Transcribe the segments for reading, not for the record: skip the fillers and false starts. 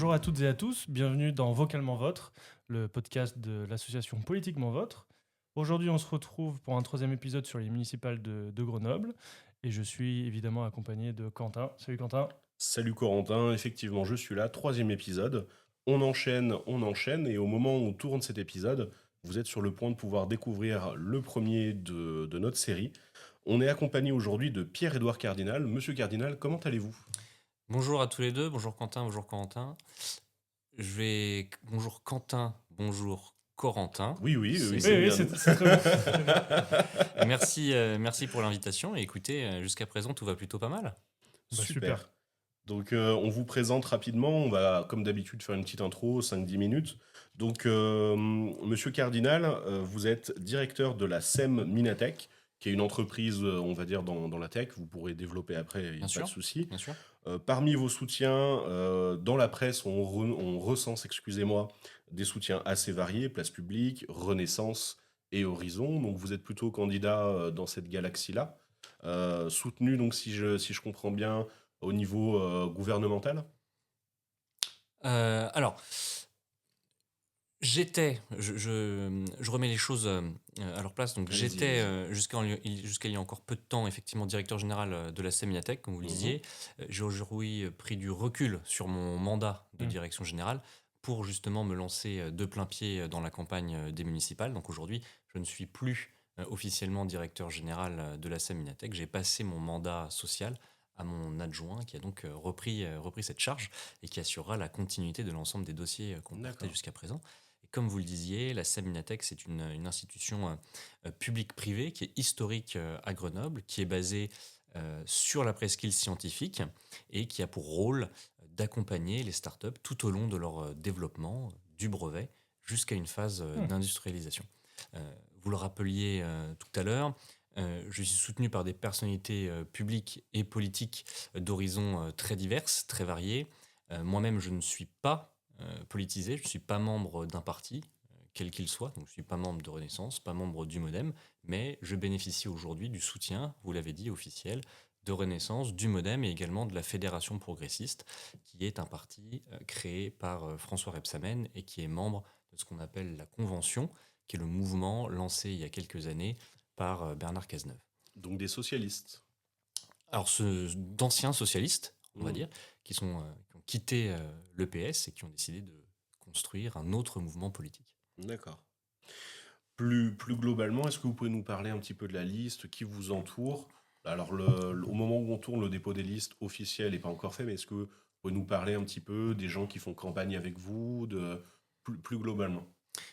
Bonjour à toutes et à tous, bienvenue dans Vocalement Vôtre, le podcast de l'association Politiquement Vôtre. Aujourd'hui, on se retrouve pour un troisième épisode sur les municipales de Grenoble et je suis évidemment accompagné de Quentin. Salut Quentin. Salut Corentin, effectivement je suis là, troisième épisode. On enchaîne, et au moment où on tourne cet épisode, vous êtes sur le point de pouvoir découvrir le premier de notre série. On est accompagné aujourd'hui de Pierre-Édouard Cardinal. Monsieur Cardinal, comment allez-vous? Bonjour à tous les deux, bonjour Quentin, bonjour Corentin. Bonjour Quentin, bonjour Corentin. Oui, oui, oui, C'est Oui, c'est mieux. oui, bien c'est nous. c'est très bon. C'est très bien. Merci pour l'invitation. Et écoutez, jusqu'à présent, tout va plutôt pas mal. Bah, super. Super. Donc on vous présente rapidement, on va comme d'habitude faire une petite intro, 5-10 minutes. Donc Monsieur Cardinal, vous êtes directeur de la SEM Minatech, qui est une entreprise, on va dire, dans la tech. Vous pourrez développer après, il n'y a Bien pas de sûr, souci. bien sûr. Parmi vos soutiens, dans la presse, on recense, excusez-moi, des soutiens assez variés, Place Publique, Renaissance et Horizon. Donc vous êtes plutôt candidat dans cette galaxie-là. Soutenu, donc si je comprends bien, au niveau gouvernemental. Alors, je remets les choses à leur place. Donc, Allez-y, j'étais allez-y. jusqu'à il y a encore peu de temps, effectivement, directeur général de la Séminatech, comme vous le Mhm. disiez. J'ai aujourd'hui pris du recul sur mon mandat de Mm. direction générale pour justement me lancer de plein pied dans la campagne des municipales. Donc, aujourd'hui, je ne suis plus officiellement directeur général de la Séminatech. J'ai passé mon mandat social à mon adjoint qui a donc repris cette charge et qui assurera la continuité de l'ensemble des dossiers qu'on portait D'accord. jusqu'à présent. Et comme vous le disiez, la Saminatech, c'est une institution publique-privée qui est historique à Grenoble, qui est basée sur la presqu'île scientifique et qui a pour rôle d'accompagner les startups tout au long de leur développement, du brevet jusqu'à une phase Mm. d'industrialisation. Vous le rappeliez tout à l'heure, je suis soutenu par des personnalités publiques et politiques d'horizons très diverses, très variés. Moi-même, je ne suis pas politisé, je ne suis pas membre d'un parti, quel qu'il soit, donc je ne suis pas membre de Renaissance, pas membre du Modem, mais je bénéficie aujourd'hui du soutien, vous l'avez dit, officiel, de Renaissance, du Modem et également de la Fédération progressiste, qui est un parti créé par François Rebsamen et qui est membre de ce qu'on appelle la Convention, qui est le mouvement lancé il y a quelques années par Bernard Cazeneuve. Donc des socialistes. Alors, d'anciens socialistes, on va Mhm. dire, qui ont quitté l'EPS et qui ont décidé de construire un autre mouvement politique. D'accord. Plus globalement, est-ce que vous pouvez nous parler un petit peu de la liste qui vous entoure? Alors, au moment où on tourne, le dépôt des listes officielles n'est pas encore fait, mais est-ce que vous pouvez nous parler un petit peu des gens qui font campagne avec vous, plus globalement?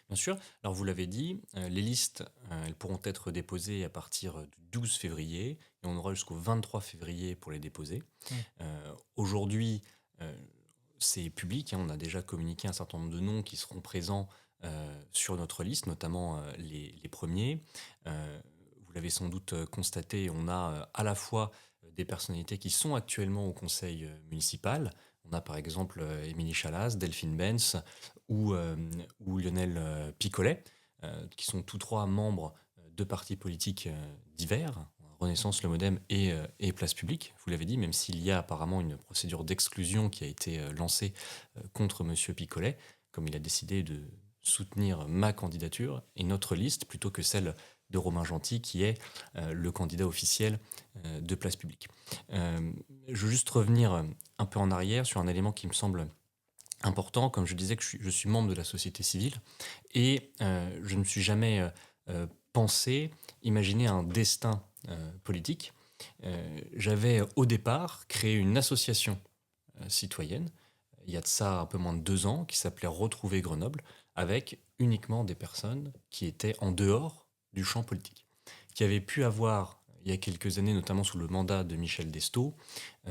Bien sûr, alors vous l'avez dit, les listes, elles pourront être déposées à partir du 12 février et on aura jusqu'au 23 février pour les déposer. Mm. Aujourd'hui, euh, c'est public, hein, on a déjà communiqué un certain nombre de noms qui seront présents sur notre liste, notamment les premiers. Vous l'avez sans doute constaté, on a à la fois des personnalités qui sont actuellement au conseil municipal. On a par exemple Émilie Chalas, Delphine Benz ou Lionel Picolet, qui sont tous trois membres de partis politiques divers, Renaissance, le Modem et Place Publique. Vous l'avez dit, même s'il y a apparemment une procédure d'exclusion qui a été lancée contre M. Picolet, comme il a décidé de soutenir ma candidature et notre liste plutôt que celle de Romain Gentil, qui est le candidat officiel de Place Publique. Je veux juste revenir un peu en arrière sur un élément qui me semble important. Comme je disais, que je suis membre de la société civile et je ne me suis jamais pensé, imaginer un destin politique. J'avais au départ créé une association citoyenne, il y a de ça un peu moins de 2 ans, qui s'appelait Retrouver Grenoble, avec uniquement des personnes qui étaient en dehors du champ politique, qui avaient pu avoir, il y a quelques années, notamment sous le mandat de Michel Destot,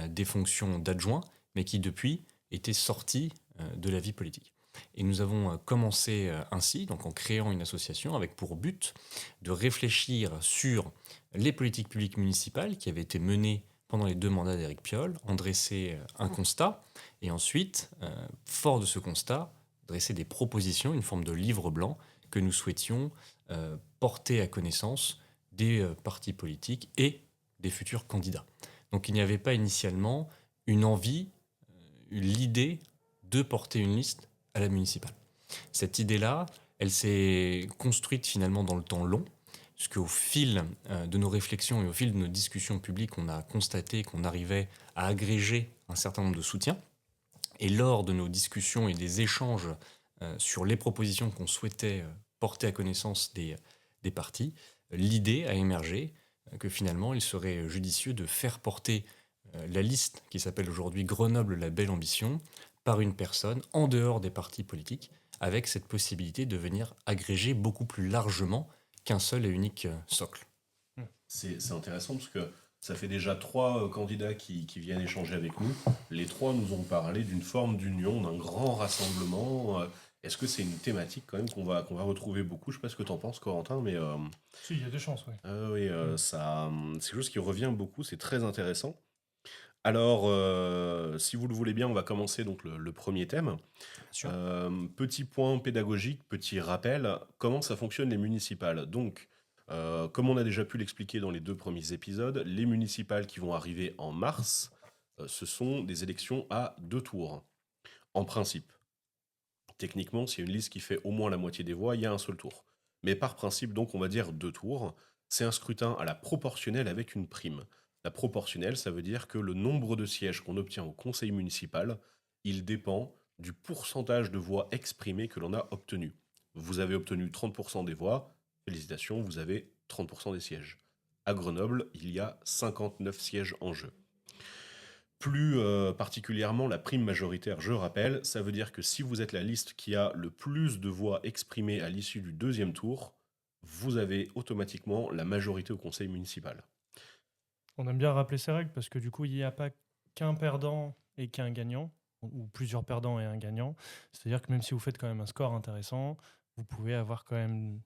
des fonctions d'adjoint, mais qui depuis étaient sortis de la vie politique. Et nous avons commencé ainsi, donc en créant une association avec pour but de réfléchir sur les politiques publiques municipales qui avaient été menées pendant les 2 mandats d'Éric Piolle, en dresser un constat, et ensuite, fort de ce constat, dresser des propositions, une forme de livre blanc que nous souhaitions porter à connaissance des partis politiques et des futurs candidats. Donc il n'y avait pas initialement une envie, l'idée de porter une liste à la municipale. Cette idée-là, elle s'est construite finalement dans le temps long, puisque au fil de nos réflexions et au fil de nos discussions publiques, on a constaté qu'on arrivait à agréger un certain nombre de soutiens. Et lors de nos discussions et des échanges sur les propositions qu'on souhaitait porter à connaissance des partis, l'idée a émergé que finalement, il serait judicieux de faire porter la liste qui s'appelle aujourd'hui Grenoble la belle ambition par une personne en dehors des partis politiques, avec cette possibilité de venir agréger beaucoup plus largement qu'un seul et unique socle. C'est intéressant parce que ça fait déjà 3 candidats qui viennent échanger avec nous. Les 3 nous ont parlé d'une forme d'union, d'un grand rassemblement. Est-ce que c'est une thématique quand même qu'on va retrouver beaucoup? Je sais pas ce que tu en penses, Corentin, mais Si, il y a des chances, oui. oui, c'est quelque chose qui revient beaucoup, c'est très intéressant. Alors, si vous le voulez bien, on va commencer donc le premier thème. Sûr. Petit point pédagogique, petit rappel, comment ça fonctionne les municipales. Donc, comme on a déjà pu l'expliquer dans les 2 premiers épisodes, les municipales qui vont arriver en mars, ce sont des élections à 2 tours, en principe. Techniquement, s'il y a une liste qui fait au moins la moitié des voix, il y a un seul tour. Mais par principe, donc, on va dire 2 tours. C'est un scrutin à la proportionnelle avec une prime. La proportionnelle, ça veut dire que le nombre de sièges qu'on obtient au conseil municipal, il dépend du pourcentage de voix exprimées que l'on a obtenu. Vous avez obtenu 30% des voix, félicitations, vous avez 30% des sièges. À Grenoble, il y a 59 sièges en jeu. Plus particulièrement, la prime majoritaire, je rappelle, ça veut dire que si vous êtes la liste qui a le plus de voix exprimées à l'issue du 2e tour, vous avez automatiquement la majorité au conseil municipal. On aime bien rappeler ces règles parce que du coup, il n'y a pas qu'un perdant et qu'un gagnant, ou plusieurs perdants et un gagnant. C'est-à-dire que même si vous faites quand même un score intéressant, vous pouvez avoir quand même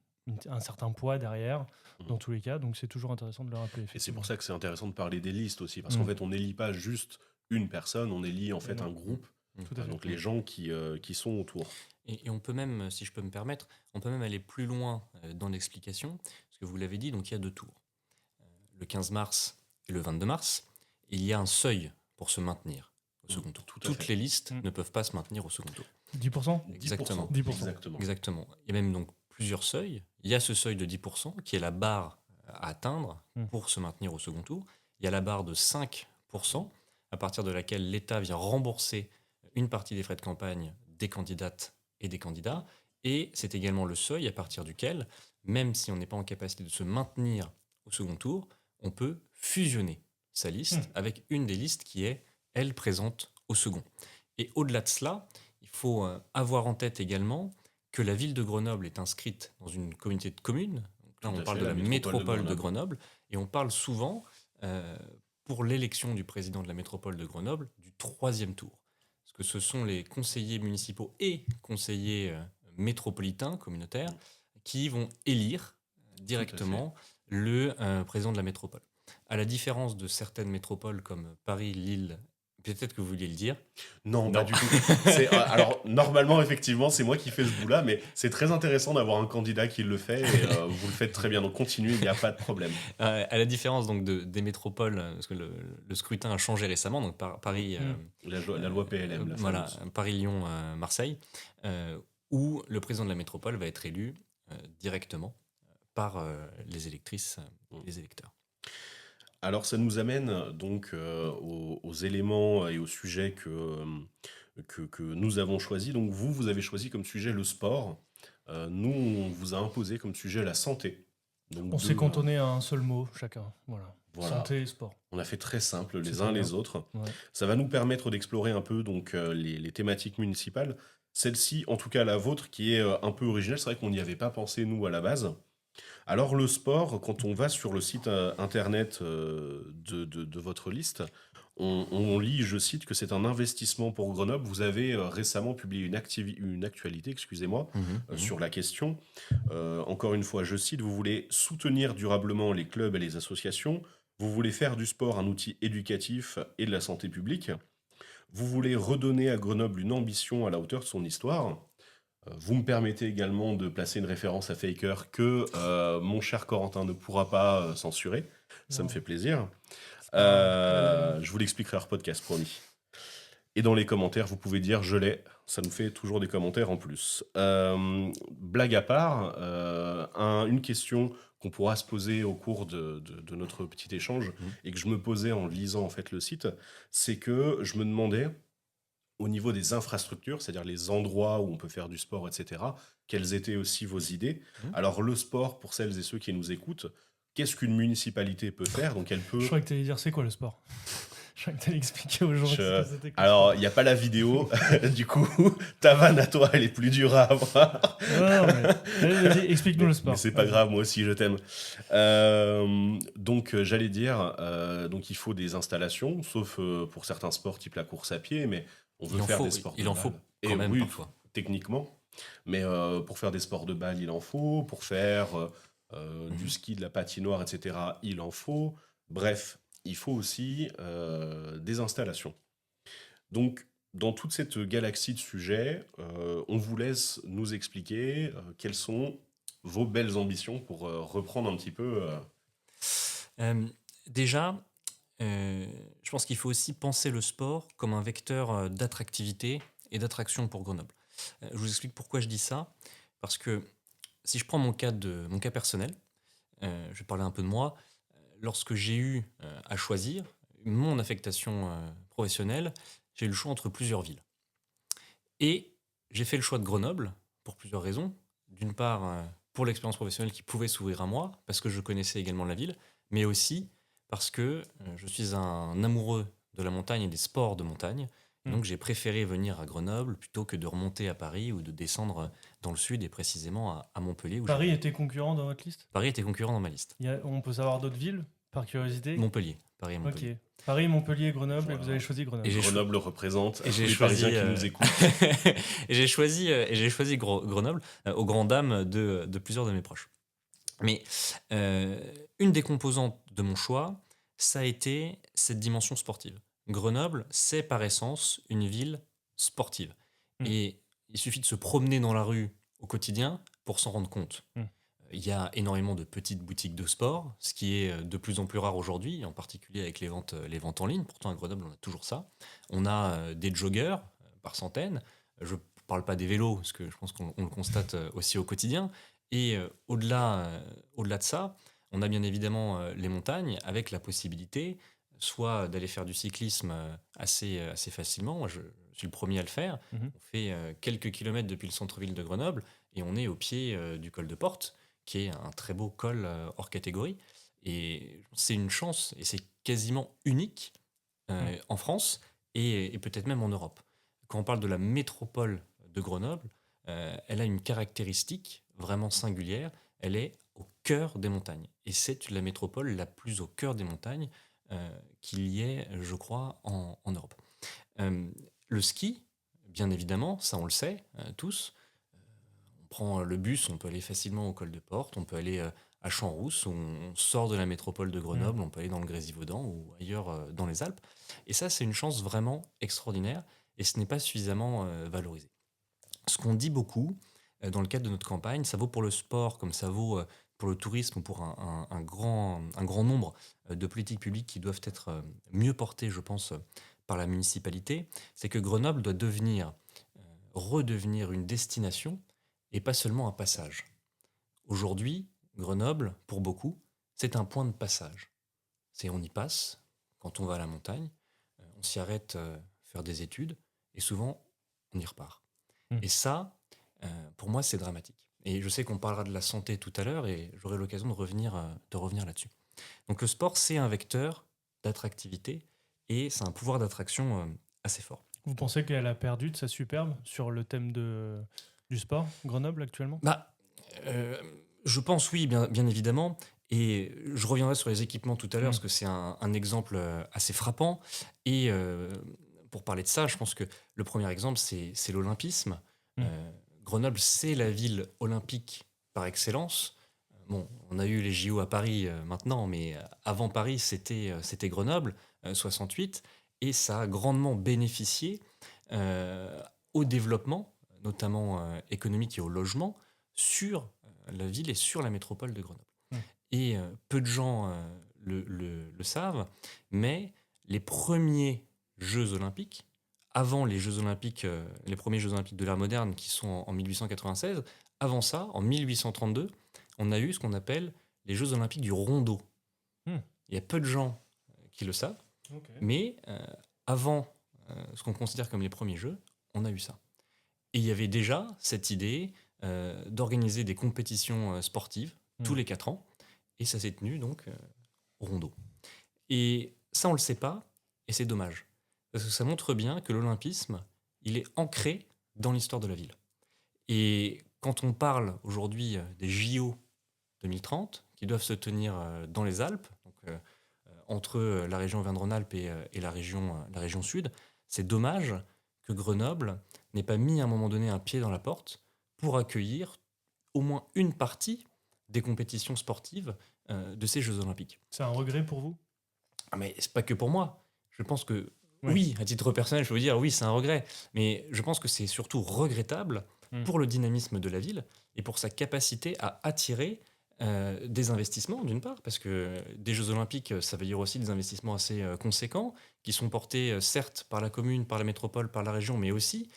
un certain poids derrière, dans tous les cas. Donc c'est toujours intéressant de le rappeler. Et c'est pour ça que c'est intéressant de parler des listes aussi, parce qu'en fait, on n'élit pas juste une personne, on élit en fait un groupe, Tout à fait. donc les gens qui sont autour. Et on peut même, si je peux me permettre, on peut même aller plus loin dans l'explication, parce que vous l'avez dit, donc il y a 2 tours. Le 15 mars et le 22 mars, il y a un seuil pour se maintenir au second tour. Tout à Toutes fait. les listes ne peuvent pas se maintenir au second tour. 10%. Exactement. 10%. Exactement. Il y a même donc plusieurs seuils. Il y a ce seuil de 10% qui est la barre à atteindre pour se maintenir au second tour. Il y a la barre de 5% à partir de laquelle l'État vient rembourser une partie des frais de campagne des candidates et des candidats. Et c'est également le seuil à partir duquel, même si on n'est pas en capacité de se maintenir au second tour, on peut fusionner sa liste avec une des listes qui est, elle, présente au second. Et au-delà de cela, il faut avoir en tête également que la ville de Grenoble est inscrite dans une communauté de communes. Donc là, on parle de la métropole de Grenoble. Et on parle souvent, pour l'élection du président de la métropole de Grenoble, du 3e tour. Parce que ce sont les conseillers municipaux et conseillers métropolitains, communautaires, qui vont élire directement le président de la métropole. À la différence de certaines métropoles comme Paris, Lille, peut-être que vous vouliez le dire. Non, pas du tout. Alors, normalement, effectivement, c'est moi qui fais ce bout-là, mais c'est très intéressant d'avoir un candidat qui le fait, et vous le faites très bien, donc continuez, il n'y a pas de problème. À la différence donc, des métropoles, parce que le scrutin a changé récemment, donc Paris... La loi PLM. Voilà, Paris, Lyon, Marseille, où le président de la métropole va être élu directement par les électrices et les électeurs. Alors ça nous amène donc aux éléments et aux sujets que nous avons choisis. Donc vous avez choisi comme sujet le sport. Nous, on vous a imposé comme sujet la santé. Donc on s'est cantonné à un seul mot chacun. Voilà. Santé et sport. On a fait très simple les uns les autres. Ouais. Ça va nous permettre d'explorer un peu donc, les thématiques municipales. Celle-ci, en tout cas la vôtre, qui est un peu originale. C'est vrai qu'on n'y avait pas pensé nous à la base. Alors le sport, quand on va sur le site internet de votre liste, on lit, je cite, que c'est un investissement pour Grenoble. Vous avez récemment publié une actualité, sur la question. Encore une fois, je cite, vous voulez soutenir durablement les clubs et les associations. Vous voulez faire du sport un outil éducatif et de la santé publique. Vous voulez redonner à Grenoble une ambition à la hauteur de son histoire. Vous me permettez également de placer une référence à Faker que mon cher Corentin ne pourra pas censurer. Ça me fait plaisir. Je vous l'expliquerai hors podcast, promis. Et dans les commentaires, vous pouvez dire « je l'ai », Ça nous fait toujours des commentaires en plus. Blague à part, une question qu'on pourra se poser au cours de notre petit échange Mhm. et que je me posais en lisant en fait le site, c'est que je me demandais au niveau des infrastructures, c'est-à-dire les endroits où on peut faire du sport, etc., quelles étaient aussi vos idées. Mhm. Alors le sport, pour celles et ceux qui nous écoutent, qu'est-ce qu'une municipalité peut faire? Donc elle Je peut... crois que tu allais dire c'est quoi le sport. Je crois que tu allais expliquer aux gens ce Je- que c'était que le Alors, sport. il n'y a pas la vidéo, du coup, ta vanne à toi, elle est plus dure à avoir. Non, mais vas-y, explique-nous le Mais sport. c'est pas Vas-y. grave, moi aussi je t'aime. Donc j'allais dire, donc il faut des installations, sauf pour certains sports type la course à pied, mais on veut faire des sports de Il en faut balle. quand Et même oui, parfois. techniquement, mais pour faire des sports de balle, il en faut, pour faire du Mhm. ski, de la patinoire, etc., il en faut. Bref, il faut aussi des installations. Donc, dans toute cette galaxie de sujets, on vous laisse nous expliquer quelles sont vos belles ambitions pour reprendre un petit peu. Euh, Déjà, je pense qu'il faut aussi penser le sport comme un vecteur d'attractivité et d'attraction pour Grenoble. Je vous explique pourquoi je dis ça. Parce que si je prends mon cas personnel, je vais parler un peu de moi. Lorsque j'ai eu à choisir mon affectation professionnelle, j'ai eu le choix entre plusieurs villes. Et j'ai fait le choix de Grenoble pour plusieurs raisons. D'une part, pour l'expérience professionnelle qui pouvait s'ouvrir à moi, parce que je connaissais également la ville, mais aussi parce que je suis un amoureux de la montagne et des sports de montagne. Et Mm. donc j'ai préféré venir à Grenoble plutôt que de remonter à Paris ou de descendre dans le sud et précisément à Montpellier. Paris était concurrent dans votre liste? Paris était concurrent dans ma liste. On peut savoir d'autres villes, par curiosité? Montpellier, Paris et Ok. Montpellier. Paris, Montpellier, Grenoble, et vous Voilà. avez choisi Et Grenoble. j'ai Grenoble représente Et à tous j'ai les choisi, Parisiens qui nous écoutent. et j'ai choisi Grenoble aux grandes dames de plusieurs de mes proches. Mais une des composantes de mon choix, ça a été cette dimension sportive. Grenoble, c'est par essence une ville sportive. Mm. Et il suffit de se promener dans la rue au quotidien pour s'en rendre compte. Mm. Il y a énormément de petites boutiques de sport, ce qui est de plus en plus rare aujourd'hui, en particulier avec les ventes en ligne. Pourtant, à Grenoble, on a toujours ça. On a des joggers par centaines. Je ne parle pas des vélos, parce que je pense qu'on le constate aussi au quotidien. Et au-delà de ça, on a bien évidemment les montagnes, avec la possibilité soit d'aller faire du cyclisme assez facilement. Moi, je suis le premier à le faire. Mhm. On fait quelques kilomètres depuis le centre-ville de Grenoble et on est au pied du col de Porte, qui est un très beau col hors catégorie. Et c'est une chance, et c'est quasiment unique en France et peut-être même en Europe. Quand on parle de la métropole de Grenoble, elle a une caractéristique vraiment singulière. Elle est au cœur des montagnes. Et c'est la métropole la plus au cœur des montagnes qu'il y ait, je crois, en Europe. Le ski, bien évidemment, ça on le sait tous. On prend le bus, on peut aller facilement au col de Porte, on peut aller à Champs-Rousse, on sort de la métropole de Grenoble, on peut aller dans le Grésivaudan ou ailleurs dans les Alpes. Et ça, c'est une chance vraiment extraordinaire et ce n'est pas suffisamment valorisé. Ce qu'on dit beaucoup dans le cadre de notre campagne, ça vaut pour le sport comme ça vaut pour le tourisme ou pour un grand nombre de politiques publiques qui doivent être mieux portées, je pense, par la municipalité, c'est que Grenoble doit redevenir une destination et pas seulement un passage. Aujourd'hui, Grenoble, pour beaucoup, c'est un point de passage. On y passe quand on va à la montagne, on s'y arrête faire des études et souvent on y repart. Mm. Et ça, pour moi, c'est dramatique. Et je sais qu'on parlera de la santé tout à l'heure et j'aurai l'occasion de revenir là-dessus. Donc le sport, c'est un vecteur d'attractivité et c'est un pouvoir d'attraction assez fort. Vous pensez qu'elle a perdu de sa superbe sur le thème du sport, Grenoble, actuellement? Bah, je pense oui, bien évidemment. Et je reviendrai sur les équipements tout à l'heure, parce que c'est un exemple assez frappant. Et pour parler de ça, je pense que le premier exemple, c'est l'olympisme. Mm. Grenoble, c'est la ville olympique par excellence. Bon, on a eu les JO à Paris maintenant, mais avant Paris, c'était Grenoble, 68. Et ça a grandement bénéficié au développement, notamment économique et au logement, sur la ville et sur la métropole de Grenoble. Mm. Et peu de gens le savent, mais les premiers Jeux olympiques avant les Jeux Olympiques, les premiers Jeux Olympiques de l'ère moderne qui sont en 1896. Avant ça, en 1832, on a eu ce qu'on appelle les Jeux Olympiques du Rondeau. Hmm. Il y a peu de gens qui le savent, Ok. mais avant ce qu'on considère comme les premiers Jeux, on a eu ça. Et il y avait déjà cette idée d'organiser des compétitions sportives tous les 4 ans, et ça s'est tenu donc au Rondeau. Et ça, on le sait pas, et c'est dommage. Parce que ça montre bien que l'olympisme, il est ancré dans l'histoire de la ville. Et quand on parle aujourd'hui des JO 2030, qui doivent se tenir dans les Alpes, donc, entre la région Auvergne-Rhône-Alpes et la région sud, c'est dommage que Grenoble n'ait pas mis à un moment donné un pied dans la porte pour accueillir au moins une partie des compétitions sportives de ces Jeux Olympiques. C'est un regret pour vous? Ah, mais c'est pas que pour moi. Je pense que, Ouais. oui, à titre personnel, je veux dire, oui, c'est un regret. Mais je pense que c'est surtout regrettable pour le dynamisme de la ville et pour sa capacité à attirer des investissements, d'une part, parce que des Jeux Olympiques, ça veut dire aussi des investissements assez conséquents, qui sont portés, certes, par la commune, par la métropole, par la région, mais aussi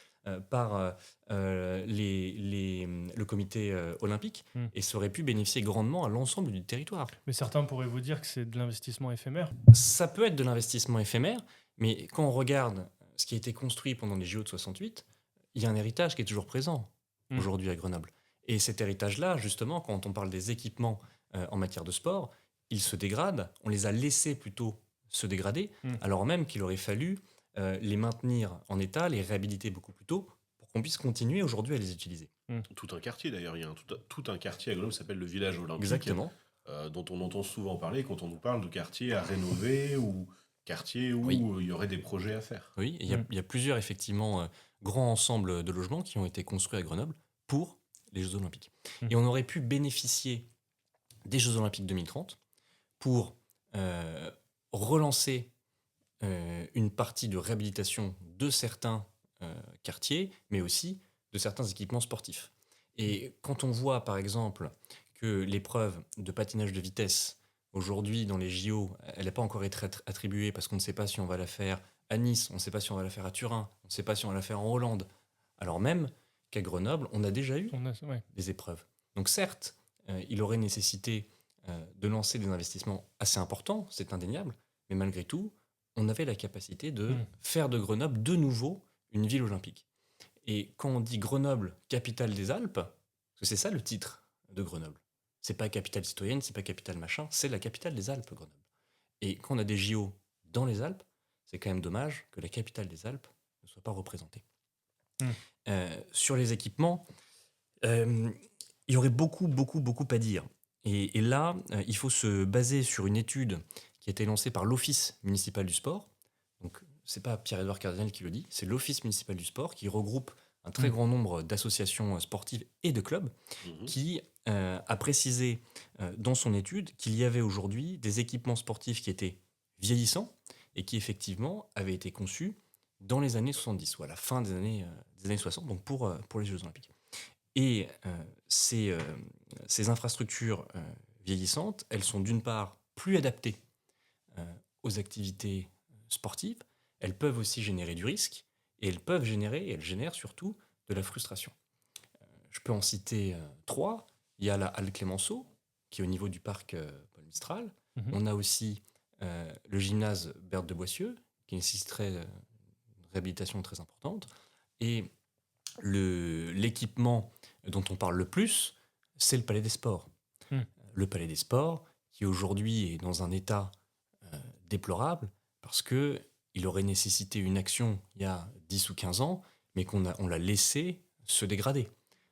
par le comité olympique, et ça aurait pu bénéficier grandement à l'ensemble du territoire. Mais certains pourraient vous dire que c'est de l'investissement éphémère. Ça peut être de l'investissement éphémère, mais quand on regarde ce qui a été construit pendant les JO de 68, il y a un héritage qui est toujours présent aujourd'hui à Grenoble. Et cet héritage-là, justement, quand on parle des équipements en matière de sport, ils se dégradent. On les a laissés plutôt se dégrader, alors même qu'il aurait fallu les maintenir en état, les réhabiliter beaucoup plus tôt, pour qu'on puisse continuer aujourd'hui à les utiliser. Tout un quartier d'ailleurs, il y a tout un quartier à Grenoble qui s'appelle le village olympique. Exactement. Dont on entend souvent parler quand on nous parle de quartiers à rénover ou quartiers où il y aurait des projets à faire. Oui, il y a plusieurs effectivement grands ensembles de logements qui ont été construits à Grenoble pour les Jeux Olympiques. Et on aurait pu bénéficier des Jeux Olympiques 2030 pour relancer une partie de réhabilitation de certains quartiers, mais aussi de certains équipements sportifs. Et quand on voit par exemple que l'épreuve de patinage de vitesse, aujourd'hui dans les JO, elle n'a pas encore été attribuée parce qu'on ne sait pas si on va la faire à Nice, on ne sait pas si on va la faire à Turin, on ne sait pas si on va la faire en Hollande, alors même qu'à Grenoble, on a déjà eu des épreuves. Donc certes, il aurait nécessité de lancer des investissements assez importants, c'est indéniable, mais malgré tout, on avait la capacité de faire de Grenoble de nouveau une ville olympique. Et quand on dit Grenoble, capitale des Alpes, parce que c'est ça le titre de Grenoble, c'est pas capitale citoyenne, c'est pas capitale machin, c'est la capitale des Alpes, Grenoble. Et quand on a des JO dans les Alpes, c'est quand même dommage que la capitale des Alpes ne soit pas représentée. Sur les équipements, il y aurait beaucoup à dire. Et là, il faut se baser sur une étude qui a été lancée par l'Office municipal du sport. Donc, c'est pas Pierre-Édouard Cardinal qui le dit, c'est l'Office municipal du sport qui regroupe un très grand nombre d'associations sportives et de clubs, qui a précisé dans son étude qu'il y avait aujourd'hui des équipements sportifs qui étaient vieillissants et qui effectivement avaient été conçus dans les années 70, ou à la fin des années 60, donc pour les Jeux Olympiques. Et ces infrastructures vieillissantes, elles sont d'une part plus adaptées aux activités sportives, elles peuvent aussi générer du risque, et elles génèrent surtout de la frustration. Je peux en citer 3. Il y a la halle Clémenceau, qui est au niveau du parc Paul Mistral. On a aussi le gymnase Berthe de Boissieu, qui nécessiterait une réhabilitation très importante. Et l'équipement dont on parle le plus, c'est le Palais des Sports. Le Palais des Sports, qui aujourd'hui est dans un état déplorable, parce qu'il aurait nécessité une action il y a 10 ou 15 ans, mais on l'a laissé se dégrader.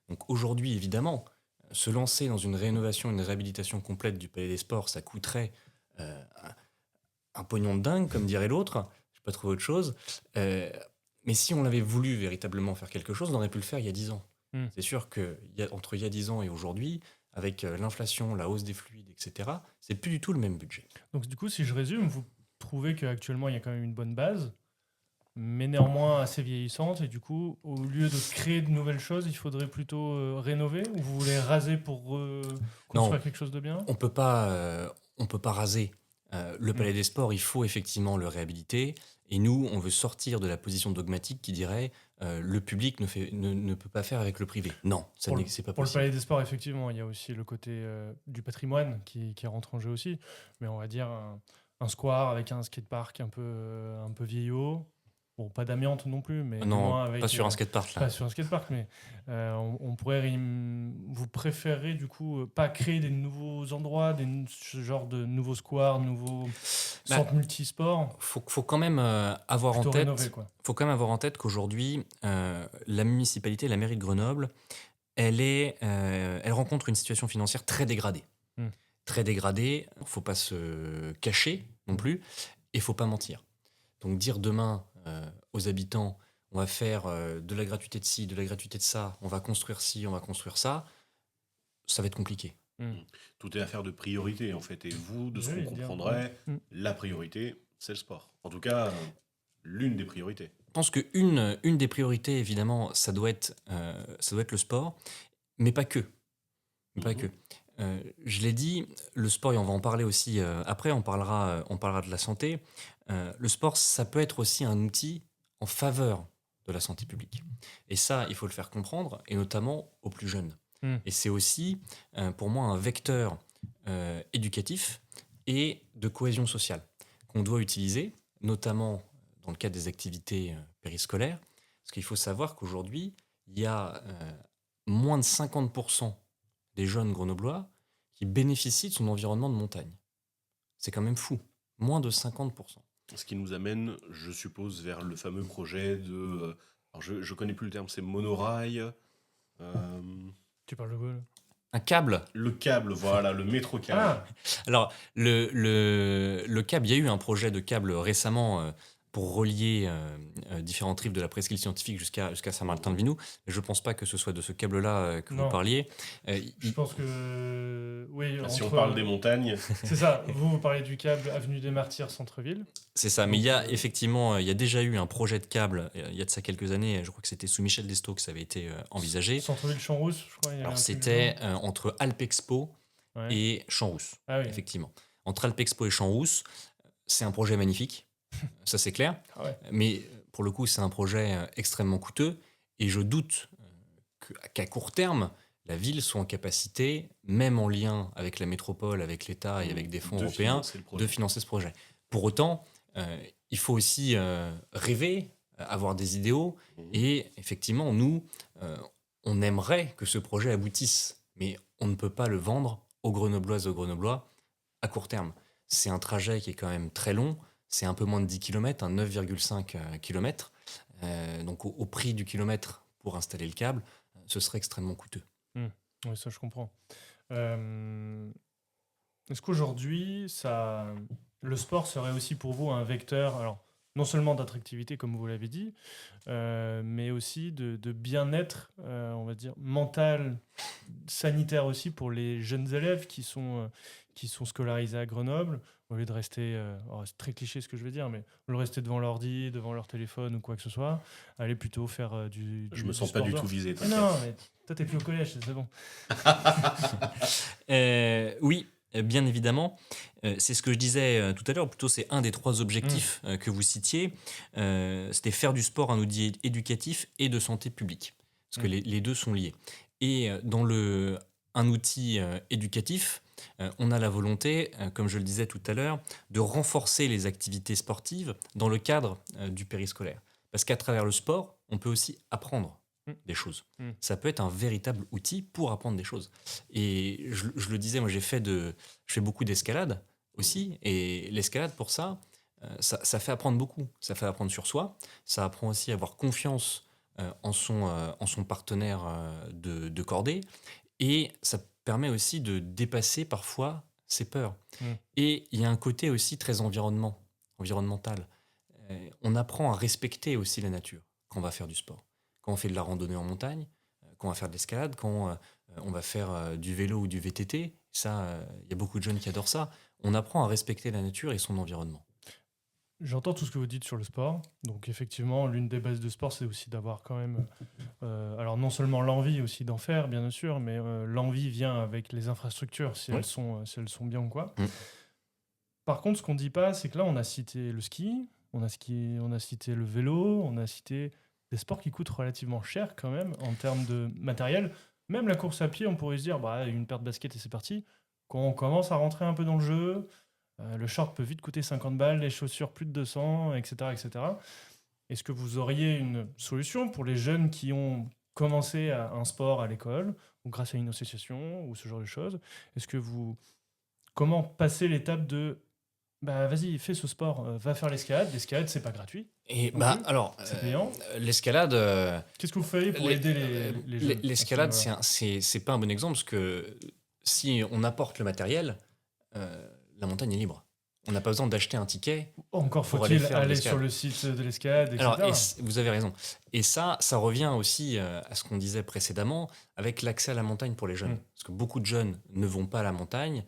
Donc aujourd'hui, évidemment, se lancer dans une rénovation, une réhabilitation complète du Palais des Sports, ça coûterait un pognon de dingue, comme dirait l'autre, je n'ai pas trouvé autre chose. Mais si on avait voulu véritablement faire quelque chose, on aurait pu le faire il y a 10 ans. C'est sûr qu'entre il y a 10 ans et aujourd'hui, avec l'inflation, la hausse des fluides, etc., c'est plus du tout le même budget. Donc du coup, si je résume, vous trouvez qu'actuellement, il y a quand même une bonne base, mais néanmoins assez vieillissante, et du coup, au lieu de créer de nouvelles choses, il faudrait plutôt rénover, ou vous voulez raser pour construire quelque chose de bien ? On peut pas raser. Le Palais des Sports, il faut effectivement le réhabiliter. Et nous, on veut sortir de la position dogmatique qui dirait le public ne peut pas faire avec le privé. Non, c'est pas Pour le possible. Palais des Sports, effectivement, il y a aussi le côté du patrimoine qui rentre en jeu aussi. Mais on va dire un square avec un skatepark un peu vieillot. Bon, pas d'amiante non plus, mais du Non, moins avec... pas sur un skatepark là. Pas sur un skatepark, mais on pourrait... Vous préférez du coup pas créer des nouveaux endroits, ce genre de nouveaux squares, nouveaux Bah, centres multisports, faut quand même avoir en plutôt tête. rénover, quoi. Faut quand même avoir en tête qu'aujourd'hui, la municipalité, la mairie de Grenoble, elle rencontre une situation financière très dégradée. Mm. Très dégradée, faut pas se cacher non plus, et faut pas mentir. Donc dire demain aux habitants, on va faire de la gratuité de ci, de la gratuité de ça, on va construire ci, on va construire ça, ça va être compliqué. Tout est affaire de priorité, en fait. Et vous, de ce Oui, qu'on dire, comprendrait, ouais. la priorité, c'est le sport. En tout cas, l'une des priorités. Je pense qu'une une des priorités, évidemment, ça doit être le sport, mais pas que. Mais pas Mhm. que. Je l'ai dit, le sport, et on va en parler aussi après, on parlera de la santé. Le sport, ça peut être aussi un outil en faveur de la santé publique. Et ça, il faut le faire comprendre, et notamment aux plus jeunes. Mm. Et c'est aussi, pour moi, un vecteur éducatif et de cohésion sociale qu'on doit utiliser, notamment dans le cadre des activités périscolaires. Parce qu'il faut savoir qu'aujourd'hui, il y a moins de 50% des jeunes grenoblois qui bénéficient de son environnement de montagne. C'est quand même fou. Moins de 50%. Ce qui nous amène, je suppose, vers le fameux projet de... alors je connais plus le terme, c'est monorail. Tu parles de quoi, là? Un câble. Le câble, voilà, le métro câble. Ah, Alors, le câble, il y a eu un projet de câble récemment pour relier différentes rives de la presqu'île scientifique jusqu'à Saint-Martin-de-Vinou. Mais je ne pense pas que ce soit de ce câble-là que Non. vous parliez. je pense que... Oui, Si on entre- parle des montagnes, C'est ça, vous parlez du câble Avenue des Martyrs, centre-ville. C'est ça, mais il y a Donc, effectivement, il y a déjà eu un projet de câble, il y a de ça quelques années, je crois que c'était sous Michel Destaut que ça avait été envisagé. Centre-ville Champs-Rousse, je crois. Il y avait un Alors truc c'était du genre. entre Alpexpo Ouais. et Champs-Rousse, Ah oui. effectivement. Entre Alpexpo et Champs-Rousse, c'est un projet magnifique, ça c'est clair, Ah ouais. mais pour le coup c'est un projet extrêmement coûteux, et je doute qu'à court terme, la ville soit en capacité, même en lien avec la métropole, avec l'État et avec des fonds de européens, financer le projet. de financer ce projet. Pour autant, il faut aussi rêver, avoir des idéaux, Mhm. et effectivement, nous, on aimerait que ce projet aboutisse, mais on ne peut pas le vendre aux Grenobloises et aux Grenoblois à court terme. C'est un trajet qui est quand même très long, c'est un peu moins de 10 km, 9,5 km. Donc au prix du kilomètre pour installer le câble, ce serait extrêmement coûteux. Oui, ça, je comprends. Est-ce qu'aujourd'hui, le sport serait aussi pour vous un vecteur, alors, non seulement d'attractivité, comme vous l'avez dit, mais aussi de bien-être, on va dire, mental, sanitaire aussi pour les jeunes élèves qui sont scolarisés à Grenoble, au lieu de rester, alors, c'est très cliché ce que je vais dire, mais au lieu de rester devant l'ordi, devant leur téléphone ou quoi que ce soit, aller plutôt faire Je me du sens pas sport du dehors. tout visé. Mais non, mais toi, t'es plus au collège, c'est bon. Oui, bien évidemment. C'est ce que je disais tout à l'heure, plutôt c'est un des 3 objectifs que vous citiez. C'était faire du sport un outil éducatif et de santé publique. Parce que les deux sont liés. Et dans un outil éducatif, on a la volonté, comme je le disais tout à l'heure, de renforcer les activités sportives dans le cadre du périscolaire. Parce qu'à travers le sport, on peut aussi apprendre des choses. Ça peut être un véritable outil pour apprendre des choses. Et je le disais, moi je fais beaucoup d'escalade aussi, et l'escalade pour ça, ça fait apprendre beaucoup. Ça fait apprendre sur soi, ça apprend aussi à avoir confiance en son partenaire de cordée, et ça permet aussi de dépasser parfois ses peurs. Et il y a un côté aussi très environnemental. On apprend à respecter aussi la nature quand on va faire du sport. Quand on fait de la randonnée en montagne, quand on va faire de l'escalade, quand on va faire du vélo ou du VTT, ça, il y a beaucoup de jeunes qui adorent ça. On apprend à respecter la nature et son environnement. J'entends tout ce que vous dites sur le sport. Donc effectivement, l'une des bases de sport, c'est aussi d'avoir quand même, alors non seulement l'envie aussi d'en faire, bien sûr, mais l'envie vient avec les infrastructures, si elles sont bien ou quoi. Par contre, ce qu'on dit pas, c'est que là, on a cité le ski, on a cité le vélo, on a cité des sports qui coûtent relativement cher quand même en termes de matériel. Même la course à pied, on pourrait se dire, bah, une paire de baskets et c'est parti. Quand on commence à rentrer un peu dans le jeu, le short peut vite coûter 50 balles, les chaussures plus de 200, etc., etc. Est-ce que vous auriez une solution pour les jeunes qui ont commencé un sport à l'école ou grâce à une association ou ce genre de choses? Est-ce que vous... Comment passer l'étape de bah vas-y, fais ce sport, va faire l'escalade. L'escalade, c'est pas gratuit Et non bah plus, alors, c'est payant. l'escalade, Qu'est-ce que vous feriez pour aider les jeunes à ce l'escalade, niveau-là? c'est pas un bon exemple parce que si on apporte le matériel, la montagne est libre. On n'a pas besoin d'acheter un ticket. Encore pour aller faut-il faire de aller l'escalade. sur le site de l'escalade, Alors, etc. vous avez raison. Et ça revient aussi à ce qu'on disait précédemment avec l'accès à la montagne pour les jeunes. Mm. Parce que beaucoup de jeunes ne vont pas à la montagne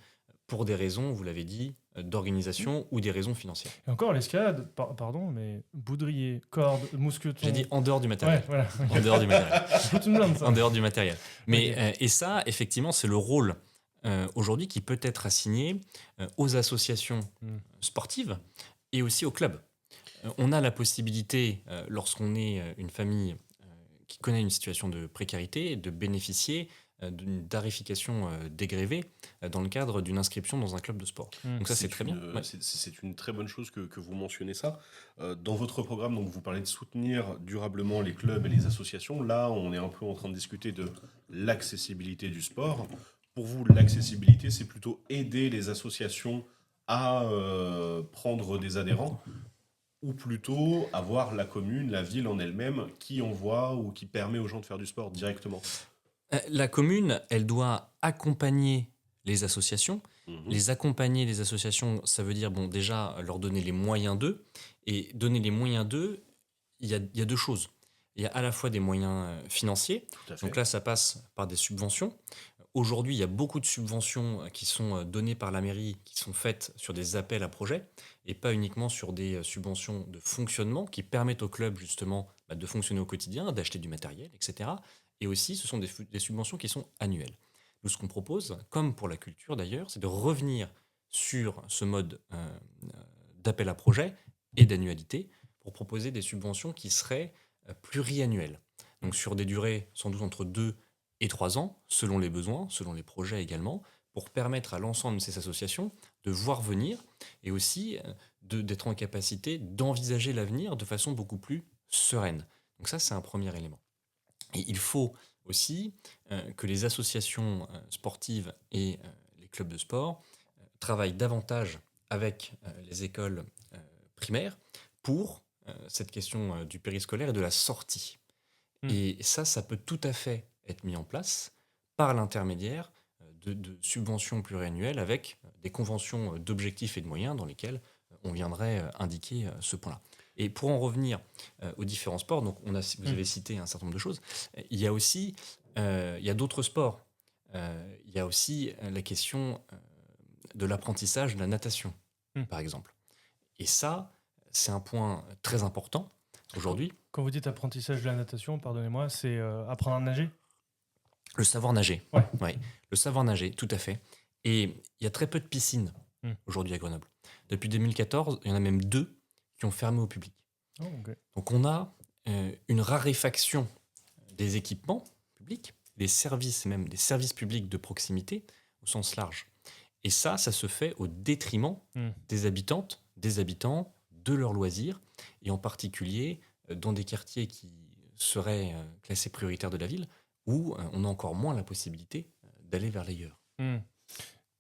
pour des raisons, vous l'avez dit, d'organisation ou des raisons financières. Et encore, l'escalade, pardon, mais boudrier, corde, mousqueton. J'ai dit en dehors du matériel. Ouais, voilà. En dehors du matériel. C'est une blinde, ça. En dehors du matériel. Mais, Ok. et ça, effectivement, c'est le rôle aujourd'hui qui peut être assigné aux associations Mm. sportives et aussi aux clubs. On a la possibilité, lorsqu'on est une famille qui connaît une situation de précarité, de bénéficier d'une tarification dégrevée dans le cadre d'une inscription dans un club de sport. Mm. Donc ça, c'est très bien. Ouais. C'est une très bonne chose que vous mentionnez ça. Dans votre programme, donc, vous parlez de soutenir durablement les clubs et les associations. Là, on est un peu en train de discuter de l'accessibilité du sport. Pour vous, l'accessibilité, c'est plutôt aider les associations à prendre des adhérents ou plutôt avoir la commune, la ville en elle-même qui envoie ou qui permet aux gens de faire du sport directement. La commune, elle doit accompagner les associations. Mhm. Les accompagner, les associations, ça veut dire bon, déjà leur donner les moyens d'eux. Et donner les moyens d'eux, il y a deux choses. Il y a à la fois des moyens financiers. Tout à fait. Donc là, ça passe par des subventions. Aujourd'hui, il y a beaucoup de subventions qui sont données par la mairie, qui sont faites sur des appels à projets, et pas uniquement sur des subventions de fonctionnement qui permettent au club justement de fonctionner au quotidien, d'acheter du matériel, etc. Et aussi, ce sont des subventions qui sont annuelles. Nous, ce qu'on propose, comme pour la culture d'ailleurs, c'est de revenir sur ce mode d'appel à projet et d'annualité pour proposer des subventions qui seraient pluriannuelles. Donc sur des durées sans doute entre 2 et 3 ans, selon les besoins, selon les projets également, pour permettre à l'ensemble de ces associations de voir venir et aussi d'être en capacité d'envisager l'avenir de façon beaucoup plus sereine. Donc ça, c'est un premier élément. Et il faut aussi que les associations sportives et les clubs de sport travaillent davantage avec les écoles primaires pour cette question du périscolaire et de la sortie. Et ça peut tout à fait être mis en place par l'intermédiaire de subventions pluriannuelles avec des conventions d'objectifs et de moyens dans lesquelles on viendrait indiquer ce point-là. Et pour en revenir aux différents sports, donc vous avez cité un certain nombre de choses, il y a aussi il y a d'autres sports. Il y a aussi la question de l'apprentissage de la natation, par exemple. Et ça, c'est un point très important aujourd'hui. Quand vous dites apprentissage de la natation, pardonnez-moi, c'est apprendre à nager? Le savoir nager. Ouais. Ouais. Le savoir nager, tout à fait. Et il y a très peu de piscines aujourd'hui à Grenoble. Depuis 2014, il y en a même 2 qui ont fermé au public. Oh, okay. Donc on a une raréfaction des équipements publics, des services, même des services publics de proximité au sens large. Et ça se fait au détriment des habitantes, des habitants, de leurs loisirs, et en particulier dans des quartiers qui seraient classés prioritaires de la ville, où on a encore moins la possibilité d'aller vers l'ailleurs.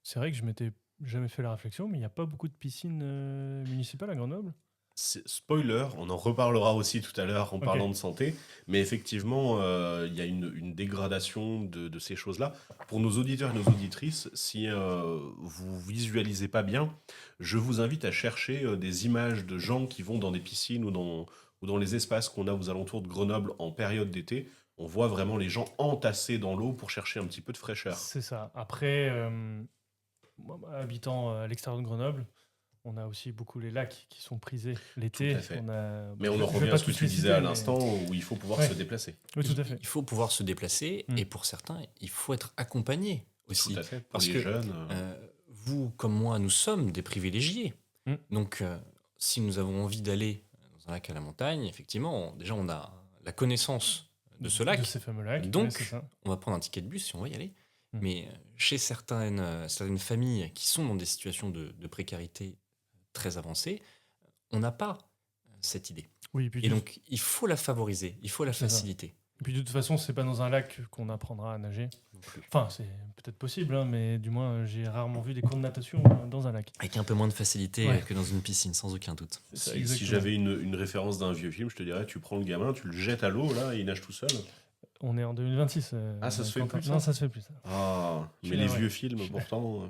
C'est vrai que je m'étais jamais fait la réflexion, mais il n'y a pas beaucoup de piscines municipales à Grenoble. Spoiler, on en reparlera aussi tout à l'heure en parlant de santé, mais effectivement, il y a une dégradation de ces choses-là. Pour nos auditeurs et nos auditrices, si vous visualisez pas bien, je vous invite à chercher des images de gens qui vont dans des piscines ou dans les espaces qu'on a aux alentours de Grenoble en période d'été. On voit vraiment les gens entassés dans l'eau pour chercher un petit peu de fraîcheur. C'est ça. Après, moi, habitant à l'extérieur de Grenoble, on a aussi beaucoup les lacs qui sont prisés l'été. Tout à fait. Mais je on en vais revient pas à ce que tous tu les disais citer, à mais- l'instant, où il faut pouvoir Ouais. se déplacer. Oui, tout à fait. Il faut pouvoir se déplacer, et pour certains, il faut être accompagné aussi. Tout à fait. Pour Parce les que jeunes. vous comme moi, nous sommes des privilégiés. Mm. Donc, si nous avons envie d'aller dans un lac à la montagne, effectivement, déjà, on a la connaissance de ce lac. De ces fameux lacs. Donc, ouais, c'est ça. on va prendre un ticket de bus si on va y aller. Mm. Mais chez certaines familles qui sont dans des situations de précarité très avancées, on n'a pas cette idée. Oui, puis Et donc, il faut la favoriser, il faut la C'est ça. faciliter. Et puis de toute façon, c'est pas dans un lac qu'on apprendra à nager. Non plus. Enfin, c'est peut-être possible, hein, mais du moins, j'ai rarement vu des cours de natation dans un lac. Avec un peu moins de facilité Ouais. que dans une piscine, sans aucun doute. C'est ça, Si exactement. j'avais une référence d'un vieux film, je te dirais, tu prends le gamin, tu le jettes à l'eau, là, et il nage tout seul. On est en 2026. Ah, ça se fait Quentin. plus, ça Non, ça se fait plus, ça. Ah, Je mais suis les navré. vieux films, pourtant...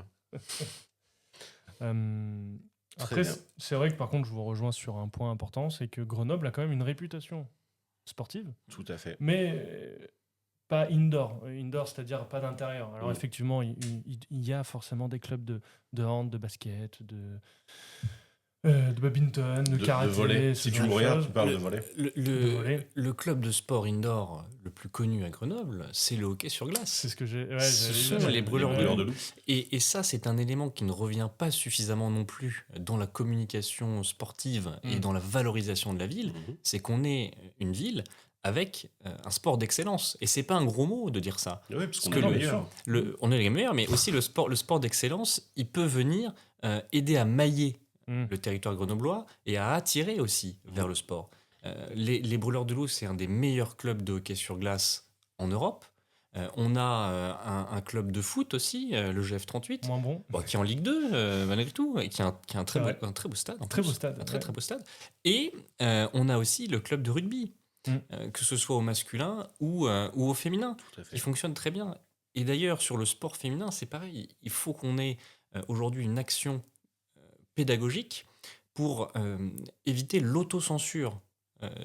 Après, bien. c'est vrai que par contre, je vous rejoins sur un point important, c'est que Grenoble a quand même une réputation sportive, Tout à fait. mais pas indoor. Indoor, c'est-à-dire pas d'intérieur. Alors Mm. effectivement, il y a forcément des clubs de hand, de basket, de badminton, de De karaté. volley. ce Si tu genre me de regardes, choses. tu parles de volley. De volley. Le club de sport indoor le plus connu à Grenoble, c'est le hockey sur glace. C'est ce que j'ai. Ouais, Ce j'allais sont dire. les brûleurs de loup. Et ça, c'est un élément qui ne revient pas suffisamment non plus dans la communication sportive et dans la valorisation de la ville. Mhm. C'est qu'on est une ville avec un sport d'excellence. Et c'est pas un gros mot de dire ça. Oui, parce qu'on que est Non, le bien meilleur. sûr. On est les meilleurs, mais aussi le sport d'excellence, il peut venir aider à mailler Mm. le territoire grenoblois et à attirer aussi vers le sport. Les Brûleurs de Loup, c'est un des meilleurs clubs de hockey sur glace en Europe. On a un club de foot aussi, le GF38, Moins bon. qui est en Ligue 2 malgré tout, et qui a un très C'est beau stade. en Très plus. beau stade. Un très ouais. très beau stade. Et on a aussi le club de rugby, Mm. que ce soit au masculin ou au féminin. Tout à fait. Il fonctionne très bien. Et d'ailleurs, sur le sport féminin, c'est pareil. Il faut qu'on ait aujourd'hui une action pédagogique pour éviter l'autocensure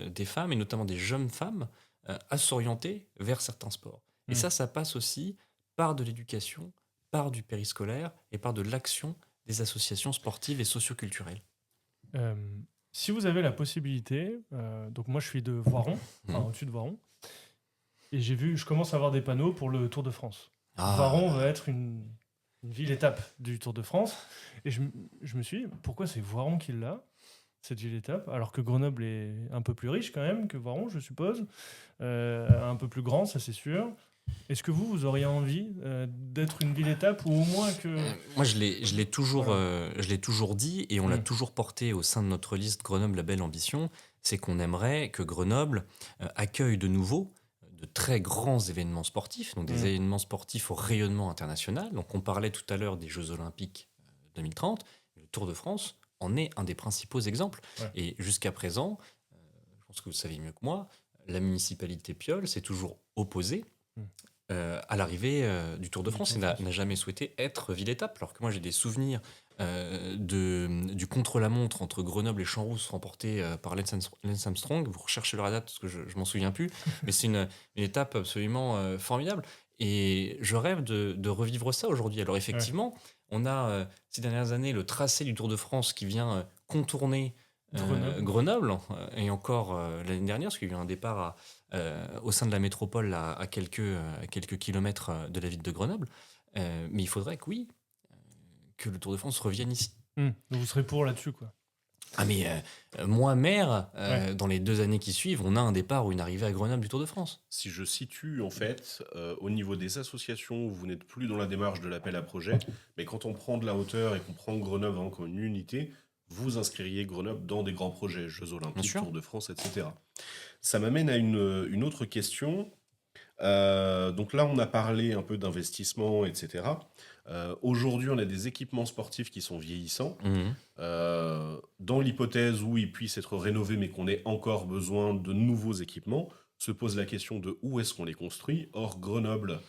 des femmes, et notamment des jeunes femmes, à s'orienter vers certains sports. Et Mm. ça passe aussi par de l'éducation, par du périscolaire et par de l'action des associations sportives et socioculturelles. Si vous avez la possibilité, donc moi je suis de Voiron, enfin Mhm. au-dessus de Voiron, et je commence à avoir des panneaux pour le Tour de France. Ah. Voiron va être une ville-étape du Tour de France, et je me suis dit, pourquoi c'est Voiron qui l'a, cette ville-étape, alors que Grenoble est un peu plus riche quand même que Voiron, je suppose, un peu plus grand, ça c'est sûr. Est-ce que vous auriez envie d'être une ville-étape, ou au moins que... Moi, je l'ai toujours dit, et on l'a Mm. toujours porté au sein de notre liste Grenoble, la belle ambition, c'est qu'on aimerait que Grenoble accueille de nouveau de très grands événements sportifs, donc des Mm. événements sportifs au rayonnement international. Donc on parlait tout à l'heure des Jeux Olympiques 2030, le Tour de France en est un des principaux exemples. Ouais. Et jusqu'à présent, je pense que vous le savez mieux que moi, la municipalité Piolle s'est toujours opposée à l'arrivée du Tour de France et n'a jamais souhaité être ville-étape. Alors que moi, j'ai des souvenirs du contre-la-montre entre Grenoble et Champs-Rousse remporté par Lance Armstrong. Vous recherchez la date parce que je m'en souviens plus, mais c'est une étape absolument formidable. Et je rêve de revivre ça aujourd'hui. Alors effectivement, on a ces dernières années le tracé du Tour de France qui vient contourner Grenoble, et encore l'année dernière, parce qu'il y a eu un départ au sein de la métropole à quelques kilomètres de la ville de Grenoble. Mais il faudrait que le Tour de France revienne ici. Donc vous serez pour là-dessus, quoi. Ah mais moi, maire, dans les 2 années qui suivent, on a un départ ou une arrivée à Grenoble du Tour de France. Si je situe, en fait, au niveau des associations, vous n'êtes plus dans la démarche de l'appel à projet, mais quand on prend de la hauteur et qu'on prend Grenoble vraiment comme une unité, vous inscririez Grenoble dans des grands projets, Jeux Bien Olympiques, sûr. Tour de France, etc. Ça m'amène à une autre question. Donc là, on a parlé un peu d'investissement, etc. Aujourd'hui, on a des équipements sportifs qui sont vieillissants. Dans l'hypothèse où ils puissent être rénovés, mais qu'on ait encore besoin de nouveaux équipements, se pose la question de où est-ce qu'on les construit. Or, Grenoble,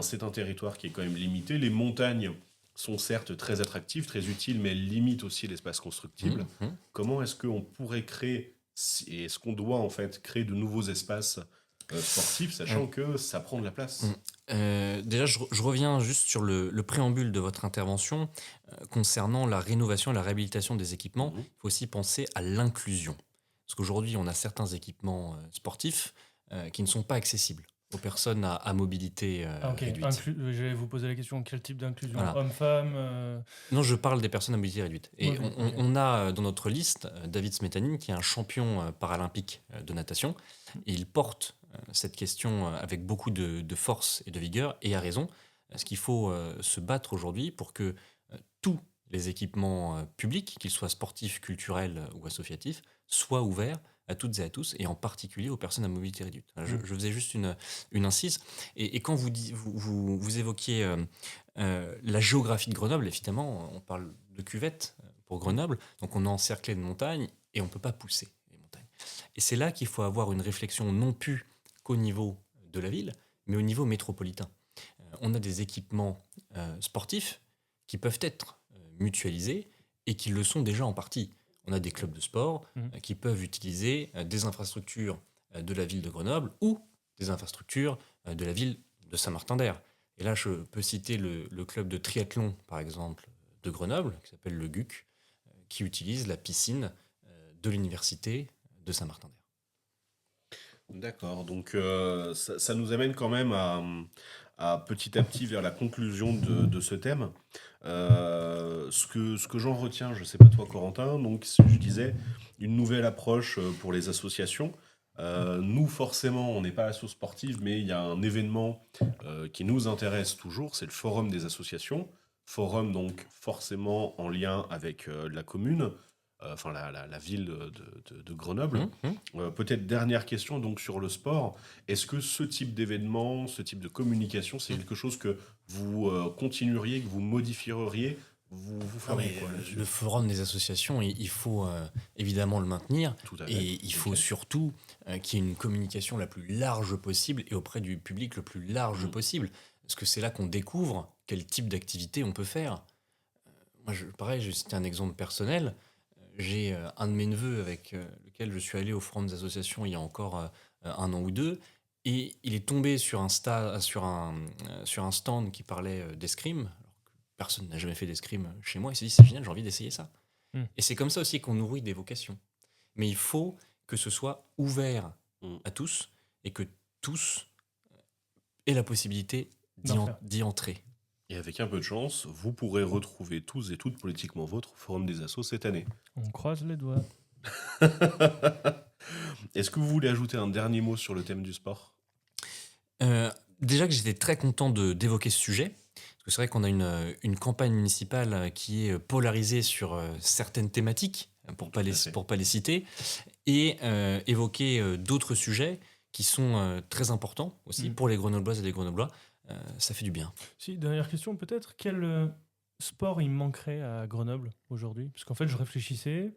c'est un territoire qui est quand même limité. Les montagnes sont certes très attractives, très utiles, mais elles limitent aussi l'espace constructible. Comment est-ce qu'on pourrait créer, et est-ce qu'on doit en fait créer de nouveaux espaces sportifs, sachant que ça prend de la place? Déjà, je reviens juste sur le préambule de votre intervention concernant la rénovation et la réhabilitation des équipements. Il faut aussi penser à l'inclusion. Parce qu'aujourd'hui, on a certains équipements sportifs qui ne sont pas accessibles aux personnes à mobilité Ah, ok. réduite. J'allais vous poser la question, quel type d'inclusion? Voilà. Homme-femme Non, je parle des personnes à mobilité réduite. Et Ok, on, ok. on a dans notre liste David Smetanine, qui est un champion paralympique de natation. Et il porte cette question avec beaucoup de force et de vigueur, et a raison. Parce qu'il faut se battre aujourd'hui pour que tous les équipements publics, qu'ils soient sportifs, culturels ou associatifs, soient ouverts à toutes et à tous, et en particulier aux personnes à mobilité réduite. Je faisais juste une incise. Et quand vous évoquiez la géographie de Grenoble, évidemment, on parle de cuvette pour Grenoble, donc on est encerclé de montagnes et on ne peut pas pousser les montagnes. Et c'est là qu'il faut avoir une réflexion non plus qu'au niveau de la ville, mais au niveau métropolitain. On a des équipements sportifs qui peuvent être mutualisés et qui le sont déjà en partie. On a des clubs de sport qui peuvent utiliser des infrastructures de la ville de Grenoble ou des infrastructures de la ville de Saint-Martin-d'Hères. Et là, je peux citer le club de triathlon, par exemple, de Grenoble, qui s'appelle le GUC, qui utilise la piscine de l'université de Saint-Martin-d'Hères. D'accord, donc ça nous amène quand même à petit à petit vers la conclusion de ce thème. Ce que j'en retiens, je ne sais pas toi Corentin, donc je disais une nouvelle approche pour les associations. Nous forcément, on n'est pas asso sportive, mais il y a un événement qui nous intéresse toujours, c'est le Forum des associations. Forum donc forcément en lien avec la commune, enfin la ville de Grenoble. Peut-être dernière question donc sur le sport. Est-ce que ce type d'événement, ce type de communication, c'est quelque chose que vous continueriez, que vous modifieriez, vous Ah feriez oui, quoi là-dessus? le forum des associations, il faut évidemment le maintenir, Tout à fait. et il faut Ok. surtout qu'il y ait une communication la plus large possible et auprès du public le plus large possible. Parce que c'est là qu'on découvre quel type d'activité on peut faire. Moi, pareil, je vais citer un exemple personnel. J'ai un de mes neveux avec lequel je suis allé au forum des associations il y a encore un an ou deux, et il est tombé sur un stand qui parlait d'escrime. Alors que personne n'a jamais fait d'escrime chez moi. Il s'est dit, c'est génial, j'ai envie d'essayer ça. Mm. Et c'est comme ça aussi qu'on nourrit des vocations. Mais il faut que ce soit ouvert Mm. à tous, et que tous aient la possibilité D'en faire. d'y entrer. Et avec un peu de chance, vous pourrez retrouver tous et toutes politiquement votre Forum des assos cette année. On croise les doigts. Est-ce que vous voulez ajouter un dernier mot sur le thème du sport? Déjà que j'étais très content d'évoquer ce sujet, parce que c'est vrai qu'on a une campagne municipale qui est polarisée sur certaines thématiques, pour Tout à fait. pas les citer, et évoquer d'autres sujets qui sont très importants aussi pour les Grenobloises et les Grenoblois. Ça fait du bien. Si, dernière question peut-être. Quel sport il manquerait à Grenoble aujourd'hui? Parce qu'en fait, je réfléchissais.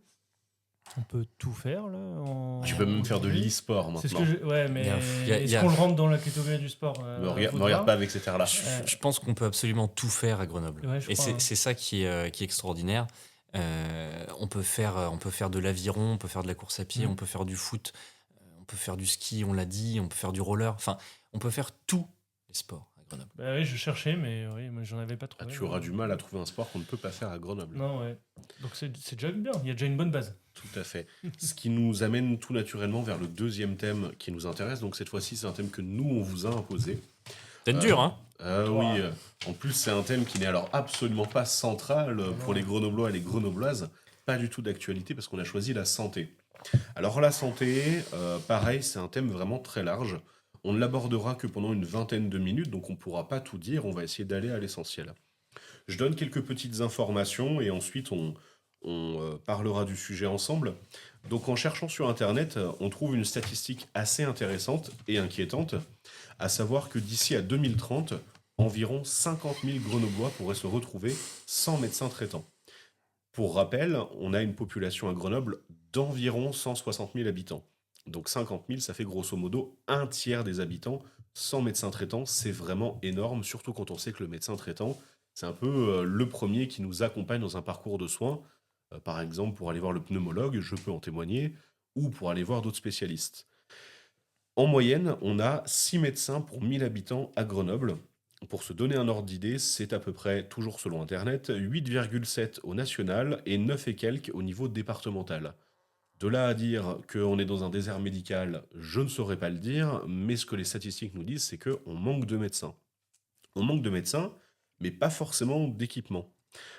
On peut tout faire là. Tu peux même faire de aujourd'hui. l'e-sport C'est ce maintenant. que ouais, mais Il y a- est-ce qu'on le rentre dans la catégorie du sport? Me à vous de regarde voir. pas avec ces terres-là. Je pense qu'on peut absolument tout faire à Grenoble. Ouais, je Et crois, hein. c'est ça qui est extraordinaire. On peut faire de l'aviron, on peut faire de la course à pied, on peut faire du foot, on peut faire du ski, on l'a dit, on peut faire du roller. Enfin, on peut faire tous les sports à Grenoble. Bah oui, je cherchais, mais oui, moi j'en avais pas Ah, trouvé. tu auras du mal à trouver un sport qu'on ne peut pas faire à Grenoble. Non, ouais. Donc c'est déjà bien. Il y a déjà une bonne base. Tout à fait. Ce qui nous amène tout naturellement vers le deuxième thème qui nous intéresse. Donc cette fois-ci, c'est un thème que nous, on vous a imposé. Peut-être dur, hein? Oui, en plus, c'est un thème qui n'est alors absolument pas central pour les Grenoblois et les Grenobloises. Pas du tout d'actualité parce qu'on a choisi la santé. Alors la santé, pareil, c'est un thème vraiment très large. On ne l'abordera que pendant une vingtaine de minutes, donc on ne pourra pas tout dire. On va essayer d'aller à l'essentiel. Je donne quelques petites informations et ensuite on parlera du sujet ensemble. Donc en cherchant sur Internet, on trouve une statistique assez intéressante et inquiétante, à savoir que d'ici à 2030, environ 50 000 Grenoblois pourraient se retrouver sans médecin traitant. Pour rappel, on a une population à Grenoble d'environ 160 000 habitants. Donc 50 000, ça fait grosso modo un tiers des habitants sans médecin traitant. C'est vraiment énorme, surtout quand on sait que le médecin traitant, c'est un peu le premier qui nous accompagne dans un parcours de soins. Par exemple, pour aller voir le pneumologue, je peux en témoigner, ou pour aller voir d'autres spécialistes. En moyenne, on a 6 médecins pour 1000 habitants à Grenoble. Pour se donner un ordre d'idée, c'est à peu près, toujours selon Internet, 8,7 au national et 9 et quelques au niveau départemental. De là à dire qu'on est dans un désert médical, je ne saurais pas le dire, mais ce que les statistiques nous disent, c'est qu'on manque de médecins. On manque de médecins, mais pas forcément d'équipements.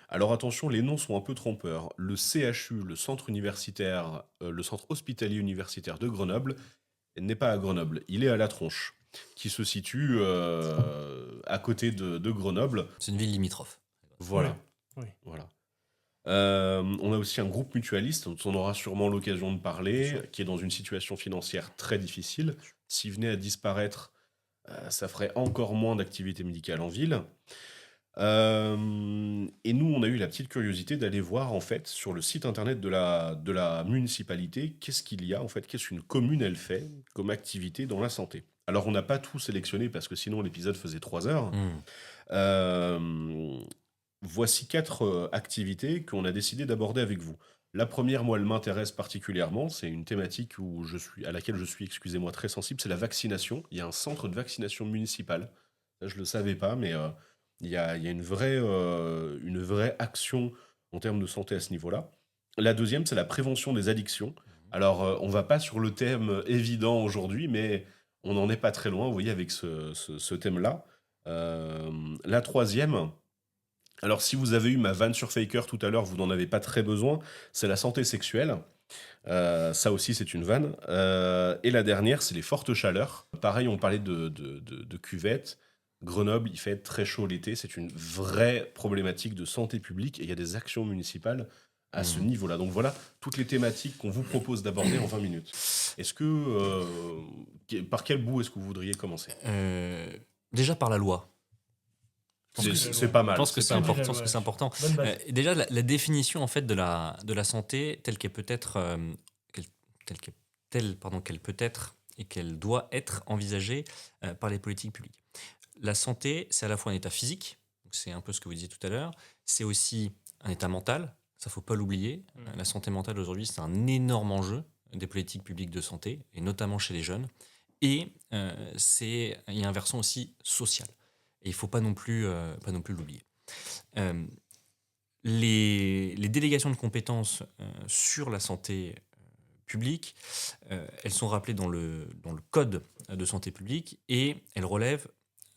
Alors attention, les noms sont un peu trompeurs. Le CHU, le centre universitaire, le centre hospitalier universitaire de Grenoble, n'est pas à Grenoble, il est à La Tronche, qui se situe à côté de Grenoble. C'est une ville limitrophe. Voilà. Oui. Voilà. On a aussi un groupe mutualiste dont on aura sûrement l'occasion de parler, qui est dans une situation financière très difficile. S'il venait à disparaître, ça ferait encore moins d'activité médicale en ville. Et nous, on a eu la petite curiosité d'aller voir en fait sur le site internet de la municipalité qu'est-ce qu'il y a en fait, qu'est-ce qu'une commune elle fait comme activité dans la santé. Alors on n'a pas tout sélectionné parce que sinon l'épisode faisait 3 heures. Euh, Voici 4 activités qu'on a décidé d'aborder avec vous. La première, moi, elle m'intéresse particulièrement. C'est une thématique à laquelle je suis, excusez-moi, très sensible. C'est la vaccination. Il y a un centre de vaccination municipal. Ça, je ne le savais pas, mais il y a une vraie action en termes de santé à ce niveau-là. La deuxième, c'est la prévention des addictions. Alors, on ne va pas sur le thème évident aujourd'hui, mais on n'en est pas très loin, vous voyez, avec ce thème-là. La troisième, alors si vous avez eu ma vanne sur Faker tout à l'heure, vous n'en avez pas très besoin, c'est la santé sexuelle. Ça aussi, c'est une vanne. Et la dernière, c'est les fortes chaleurs. Pareil, on parlait de cuvette. Grenoble, il fait très chaud l'été. C'est une vraie problématique de santé publique et il y a des actions municipales à ce niveau-là. Donc voilà toutes les thématiques qu'on vous propose d'aborder en 20 minutes. Est-ce par quel bout est-ce que vous voudriez commencer? Déjà par la loi. C'est pas mal. Je pense que c'est important. Je pense que c'est important. Bonne base. Déjà, la définition en fait de la santé telle qu'elle peut être, qu'elle peut être et qu'elle doit être envisagée par les politiques publiques. La santé, c'est à la fois un état physique, donc c'est un peu ce que vous disiez tout à l'heure, c'est aussi un état mental, ça faut pas l'oublier. La santé mentale aujourd'hui, c'est un énorme enjeu des politiques publiques de santé, et notamment chez les jeunes. Et il y a un versant aussi social. Et il ne faut pas non plus l'oublier. Les délégations de compétences sur la santé publique, elles sont rappelées dans le code de santé publique et elles relèvent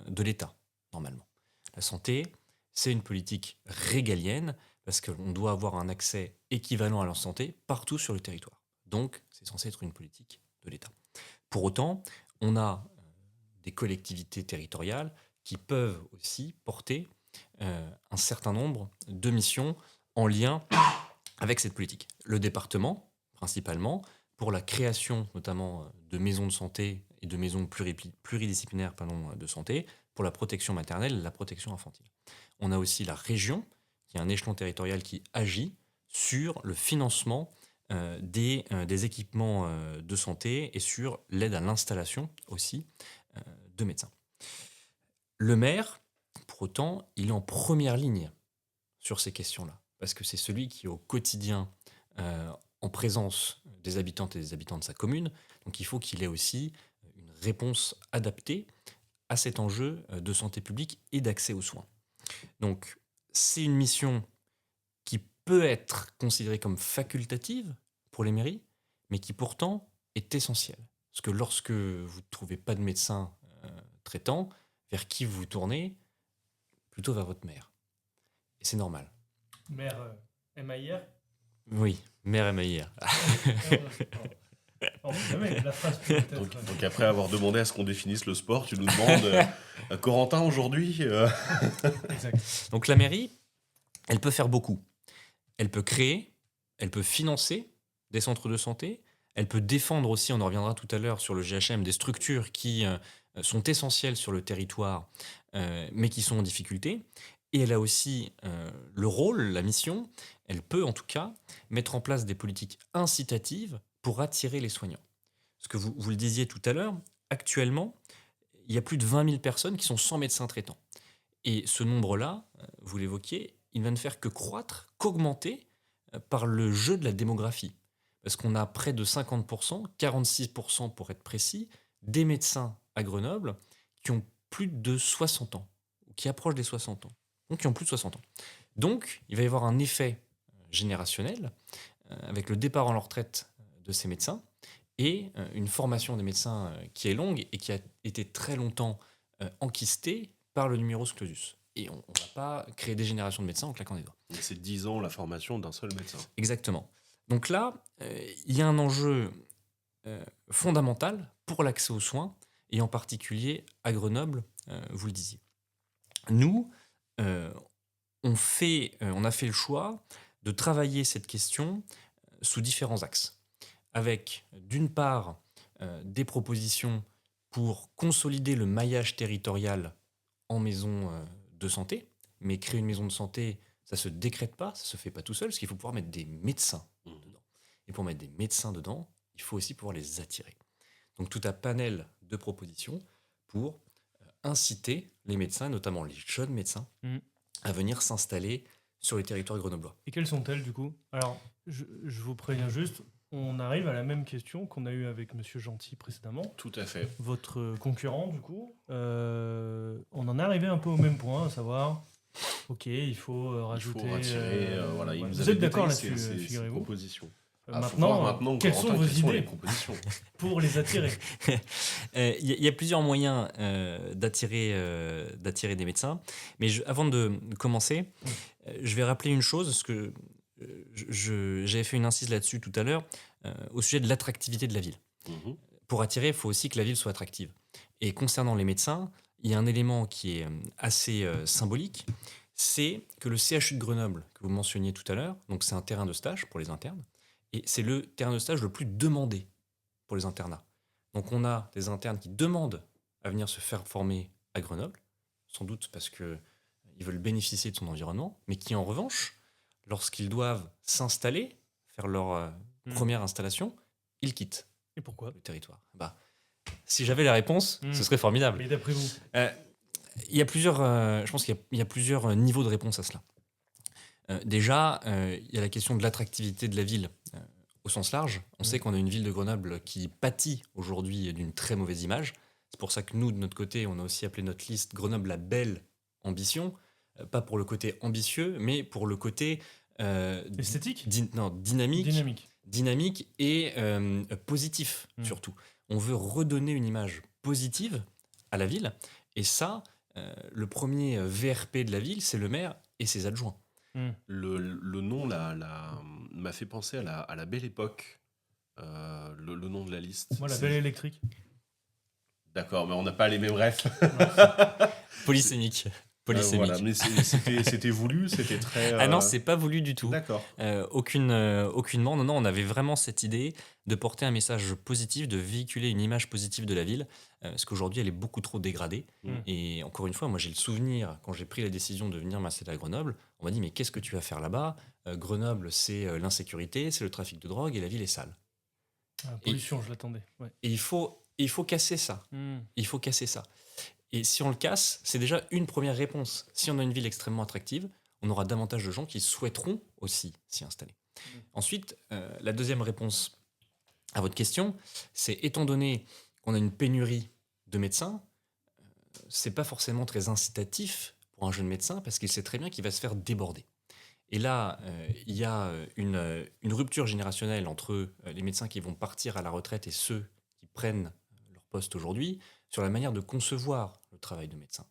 de l'État, normalement. La santé, c'est une politique régalienne parce qu'on doit avoir un accès équivalent à la santé partout sur le territoire. Donc, c'est censé être une politique de l'État. Pour autant, on a des collectivités territoriales qui peuvent aussi porter un certain nombre de missions en lien avec cette politique. Le département, principalement, pour la création notamment de maisons de santé et de maisons pluridisciplinaires de santé, pour la protection maternelle et la protection infantile. On a aussi la région, qui est un échelon territorial qui agit sur le financement des équipements de santé et sur l'aide à l'installation aussi de médecins. Le maire, pour autant, il est en première ligne sur ces questions-là, parce que c'est celui qui est au quotidien en présence des habitantes et des habitants de sa commune, donc il faut qu'il ait aussi une réponse adaptée à cet enjeu de santé publique et d'accès aux soins. Donc c'est une mission qui peut être considérée comme facultative pour les mairies, mais qui pourtant est essentielle. Parce que lorsque vous ne trouvez pas de médecin traitant, vers qui vous vous tournez? Plutôt vers votre maire. Et c'est normal. Maire MAIR. Oui, maire MAIR. La phrase peut-être. Donc après avoir demandé à ce qu'on définisse le sport, tu nous demandes Corentin aujourd'hui Exact. Donc la mairie, elle peut faire beaucoup. Elle peut créer, elle peut financer des centres de santé, elle peut défendre aussi, on en reviendra tout à l'heure sur le GHM, des structures qui sont essentielles sur le territoire, mais qui sont en difficulté. Et elle a aussi le rôle, la mission, elle peut en tout cas mettre en place des politiques incitatives pour attirer les soignants. Parce que vous le disiez tout à l'heure, actuellement, il y a plus de 20 000 personnes qui sont sans médecin traitant. Et ce nombre-là, vous l'évoquiez, il va ne faire que croître, qu'augmenter par le jeu de la démographie. Parce qu'on a près de 50%, 46% pour être précis, des médecins à Grenoble qui ont plus de 60 ans, ou qui approchent des 60 ans, donc qui ont plus de 60 ans. Donc, il va y avoir un effet générationnel avec le départ en retraite de ces médecins et une formation des médecins qui est longue et qui a été très longtemps enquistée par le numerus clausus. Et on ne va pas créer des générations de médecins en claquant des doigts. Et c'est 10 ans la formation d'un seul médecin. Exactement. Donc là, il y a un enjeu fondamental pour l'accès aux soins, et en particulier à Grenoble, vous le disiez. Nous, on a fait le choix de travailler cette question sous différents axes, avec d'une part des propositions pour consolider le maillage territorial en maison de santé, mais créer une maison de santé, ça se décrète pas, ça se fait pas tout seul, parce qu'il faut pouvoir mettre des médecins dedans. Et pour mettre des médecins dedans, il faut aussi pouvoir les attirer. Donc tout un panel de propositions pour inciter les médecins, notamment les jeunes médecins, à venir s'installer sur les territoires grenoblois. Et quelles sont-elles du coup? Alors, je vous préviens juste, on arrive à la même question qu'on a eue avec Monsieur Gentil précédemment. Tout à fait. Votre concurrent, du coup, on en est arrivé un peu au même point, à savoir, ok, il faut rajouter. Il faut retirer, voilà, il nous vous avait êtes d'accord détaillé là-dessus, ces figurez-vous. propositions. Faut Maintenant, voir maintenant, quelles Corentin, sont vos quelles sont les idées propositions? pour les attirer? Il y a plusieurs moyens d'attirer des médecins. Mais avant de commencer, je vais rappeler une chose, parce que j'avais fait une incise là-dessus tout à l'heure, au sujet de l'attractivité de la ville. Mhm. Pour attirer, il faut aussi que la ville soit attractive. Et concernant les médecins, il y a un élément qui est assez symbolique, c'est que le CHU de Grenoble, que vous mentionniez tout à l'heure, donc c'est un terrain de stage pour les internes, et c'est le terrain de stage le plus demandé pour les internats. Donc on a des internes qui demandent à venir se faire former à Grenoble, sans doute parce qu'ils veulent bénéficier de son environnement, mais qui en revanche, lorsqu'ils doivent s'installer, faire leur première installation, ils quittent Et pourquoi? le territoire. Si j'avais la réponse, ce serait formidable. Mais d'après vous? Il y a plusieurs, je pense qu'il y a plusieurs niveaux de réponse à cela. Déjà, il y a la question de l'attractivité de la ville au sens large. On sait qu'on a une ville de Grenoble qui pâtit aujourd'hui d'une très mauvaise image. C'est pour ça que nous, de notre côté, on a aussi appelé notre liste Grenoble la belle ambition. Pas pour le côté ambitieux, mais pour le côté esthétique, dynamique et positif surtout. On veut redonner une image positive à la ville. Et ça, le premier VRP de la ville, c'est le maire et ses adjoints. Le nom m'a fait penser à la belle époque, le nom de la liste. Moi, la belle électrique. D'accord, mais on n'a pas les mêmes refs. Polysémique. Voilà, mais c'était voulu, c'était très... Ah non, c'est pas voulu du tout. D'accord. Aucunement. Non, on avait vraiment cette idée de porter un message positif, de véhiculer une image positive de la ville, parce qu'aujourd'hui, elle est beaucoup trop dégradée. Et encore une fois, moi, j'ai le souvenir, quand j'ai pris la décision de venir m'installer à Grenoble, on m'a dit, mais qu'est-ce que tu vas faire là-bas? Grenoble, c'est l'insécurité, c'est le trafic de drogue, et la ville est sale. Pollution, je l'attendais. Ouais. Et il faut casser ça. Il faut casser ça. Et si on le casse, c'est déjà une première réponse. Si on a une ville extrêmement attractive, on aura davantage de gens qui souhaiteront aussi s'y installer. Ensuite, la deuxième réponse à votre question, c'est étant donné qu'on a une pénurie de médecins, c'est pas forcément très incitatif pour un jeune médecin parce qu'il sait très bien qu'il va se faire déborder. Et là, il y a une rupture générationnelle entre les médecins qui vont partir à la retraite et ceux qui prennent leur poste aujourd'hui, sur la manière de concevoir le travail de médecin.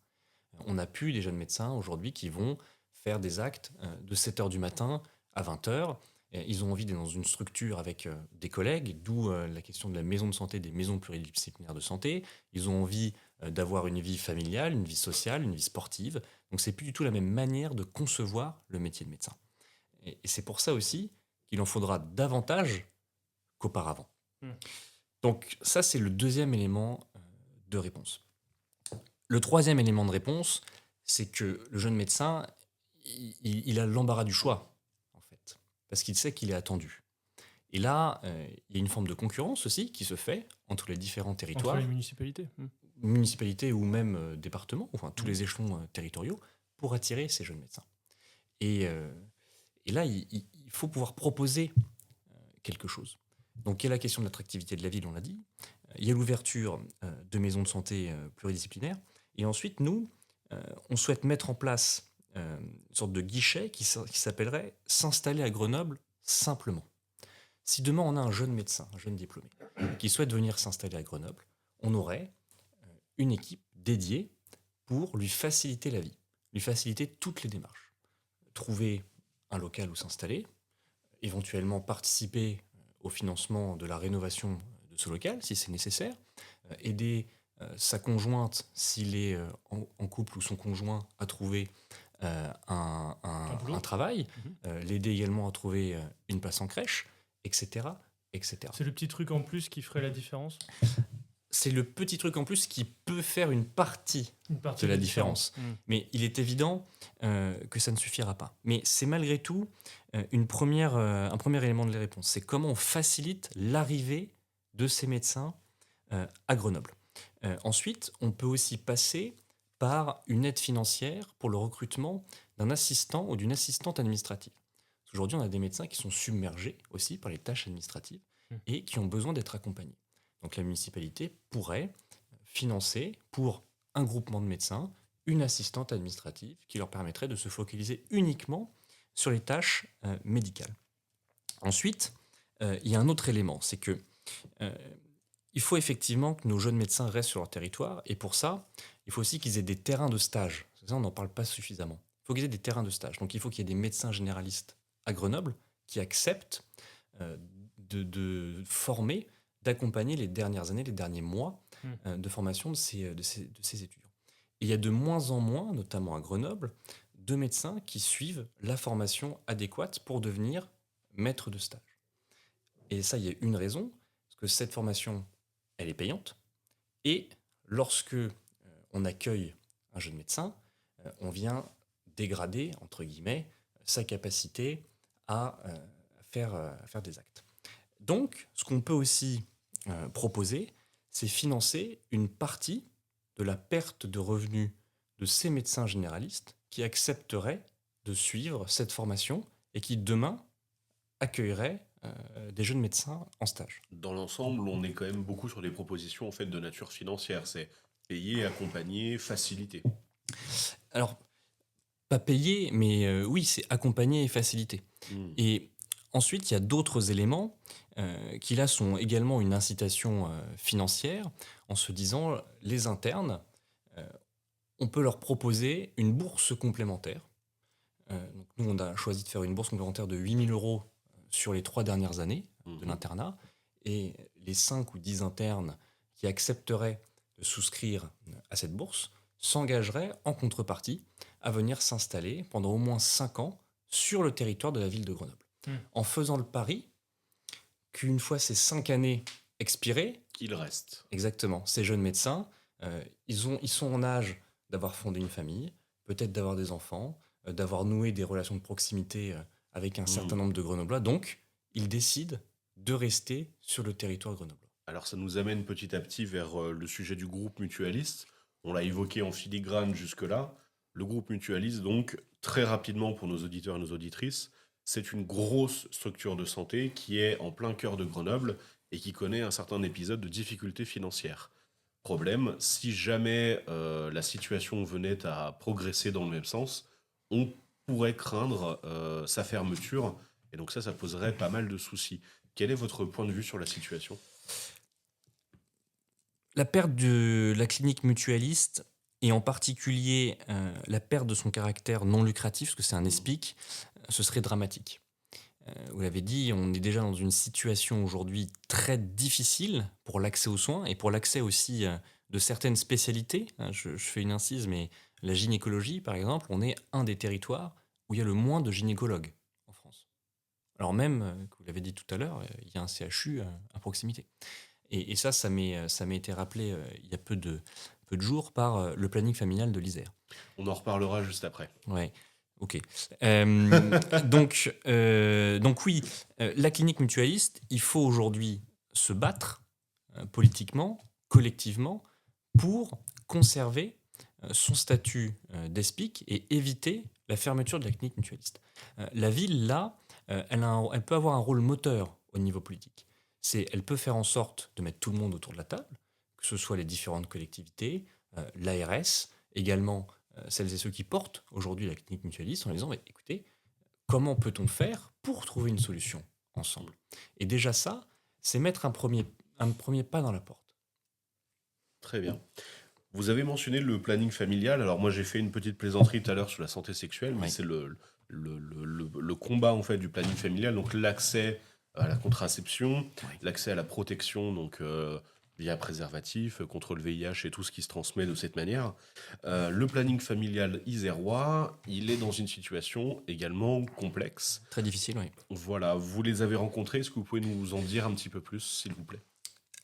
On a plus des jeunes médecins aujourd'hui qui vont faire des actes de 7h du matin à 20h. Ils ont envie d'être dans une structure avec des collègues, d'où la question de la maison de santé, des maisons pluridisciplinaires de santé. Ils ont envie d'avoir une vie familiale, une vie sociale, une vie sportive. Donc c'est plus du tout la même manière de concevoir le métier de médecin. Et c'est pour ça aussi qu'il en faudra davantage qu'auparavant. Donc ça, c'est le deuxième élément de réponse. Le troisième élément de réponse, c'est que le jeune médecin, il a l'embarras du choix, en fait, parce qu'il sait qu'il est attendu. Et là, il y a une forme de concurrence aussi qui se fait entre les différents territoires. Entre les municipalités. Municipalités ou même départements, enfin tous les échelons territoriaux, pour attirer ces jeunes médecins. Et là, il faut pouvoir proposer quelque chose. Donc il y a la question de l'attractivité de la ville, on l'a dit. Il y a l'ouverture de maisons de santé pluridisciplinaires. Et ensuite, nous, on souhaite mettre en place une sorte de guichet qui s'appellerait « S'installer à Grenoble simplement ». Si demain on a un jeune médecin, un jeune diplômé, qui souhaite venir s'installer à Grenoble, on aurait une équipe dédiée pour lui faciliter la vie, lui faciliter toutes les démarches. Trouver un local où s'installer, éventuellement participer au financement de la rénovation de ce local si c'est nécessaire, aider sa conjointe s'il est en couple ou son conjoint à trouver un travail, l'aider également à trouver une place en crèche, etc. etc. C'est le petit truc en plus qui ferait la différence. C'est le petit truc en plus qui peut faire une partie Une partie de la différence. Mmh. Mais il est évident que ça ne suffira pas. Mais c'est malgré tout un premier élément de la réponse. C'est comment on facilite l'arrivée de ces médecins à Grenoble. Ensuite, on peut aussi passer par une aide financière pour le recrutement d'un assistant ou d'une assistante administrative. Parce qu'aujourd'hui, on a des médecins qui sont submergés aussi par les tâches administratives et qui ont besoin d'être accompagnés. Donc la municipalité pourrait financer pour un groupement de médecins une assistante administrative qui leur permettrait de se focaliser uniquement sur les tâches médicales. Ensuite, il y a un autre élément, c'est que il faut effectivement que nos jeunes médecins restent sur leur territoire, et pour ça, il faut aussi qu'ils aient des terrains de stage. Ça, on n'en parle pas suffisamment. Il faut qu'ils aient des terrains de stage. Donc il faut qu'il y ait des médecins généralistes à Grenoble qui acceptent de former, d'accompagner les dernières années, les derniers mois de formation de ces étudiants. Et il y a de moins en moins, notamment à Grenoble, de médecins qui suivent la formation adéquate pour devenir maître de stage. Et ça, il y a une raison, parce que cette formation, elle est payante. Et lorsque on accueille un jeune médecin, on vient dégrader, entre guillemets, sa capacité à faire des actes. Donc, ce qu'on peut aussi proposer, c'est financer une partie de la perte de revenus de ces médecins généralistes qui accepteraient de suivre cette formation et qui, demain, accueilleraient des jeunes médecins en stage. Dans l'ensemble, on est quand même beaucoup sur des propositions en fait de nature financière. C'est payer, accompagner, faciliter. Alors, pas payer, mais oui, c'est accompagner et faciliter. Et ensuite, il y a d'autres éléments qui là sont également une incitation financière, en se disant, les internes, on peut leur proposer une bourse complémentaire. Donc nous, on a choisi de faire une bourse complémentaire de 8 000 € sur les 3 dernières années de l'internat, et les 5 ou 10 internes qui accepteraient de souscrire à cette bourse s'engageraient en contrepartie à venir s'installer pendant au moins 5 ans sur le territoire de la ville de Grenoble. En faisant le pari qu'une fois ces 5 années expirées, qu'ils restent. Exactement. Ces jeunes médecins, ils sont en âge d'avoir fondé une famille, peut-être d'avoir des enfants, d'avoir noué des relations de proximité avec un certain nombre de Grenoblois. Donc, ils décident de rester sur le territoire grenoblois. Alors ça nous amène petit à petit vers le sujet du groupe mutualiste. On l'a évoqué en filigrane jusque-là. Le groupe mutualiste, donc, très rapidement pour nos auditeurs et nos auditrices, c'est une grosse structure de santé qui est en plein cœur de Grenoble et qui connaît un certain épisode de difficultés financières. Problème, si jamais la situation venait à progresser dans le même sens, on pourrait craindre sa fermeture, et donc ça poserait pas mal de soucis. Quel est votre point de vue sur la situation ? La perte de la clinique mutualiste, et en particulier la perte de son caractère non lucratif, parce que c'est un ESPIC, ce serait dramatique. Vous l'avez dit, on est déjà dans une situation aujourd'hui très difficile pour l'accès aux soins et pour l'accès aussi de certaines spécialités. Je fais une incise, mais la gynécologie, par exemple, on est un des territoires où il y a le moins de gynécologues en France. Alors même, que vous l'avez dit tout à l'heure, il y a un CHU à proximité. Et ça m'est été rappelé il y a peu de jours par le planning familial de l'Isère. On en reparlera juste après. Ouais. Ok. Donc oui, la clinique mutualiste, il faut aujourd'hui se battre politiquement, collectivement, pour conserver son statut d'ESPIC et éviter la fermeture de la clinique mutualiste. La ville, là, elle peut avoir un rôle moteur au niveau politique. Elle peut faire en sorte de mettre tout le monde autour de la table, que ce soit les différentes collectivités, l'ARS, également celles et ceux qui portent aujourd'hui la clinique mutualiste, en disant, écoutez, comment peut-on faire pour trouver une solution ? ensemble. Et déjà ça, c'est mettre un premier pas dans la porte. Très bien. Vous avez mentionné le planning familial. Alors moi, j'ai fait une petite plaisanterie tout à l'heure sur la santé sexuelle, mais Oui. c'est le combat en fait du planning familial. Donc l'accès à la contraception, Oui. l'accès à la protection, donc via préservatif, contre le VIH et tout ce qui se transmet de cette manière. Le planning familial isérois, il est dans une situation également complexe. Très difficile, oui. Voilà, vous les avez rencontrés. Est-ce que vous pouvez nous en dire un petit peu plus, s'il vous plaît?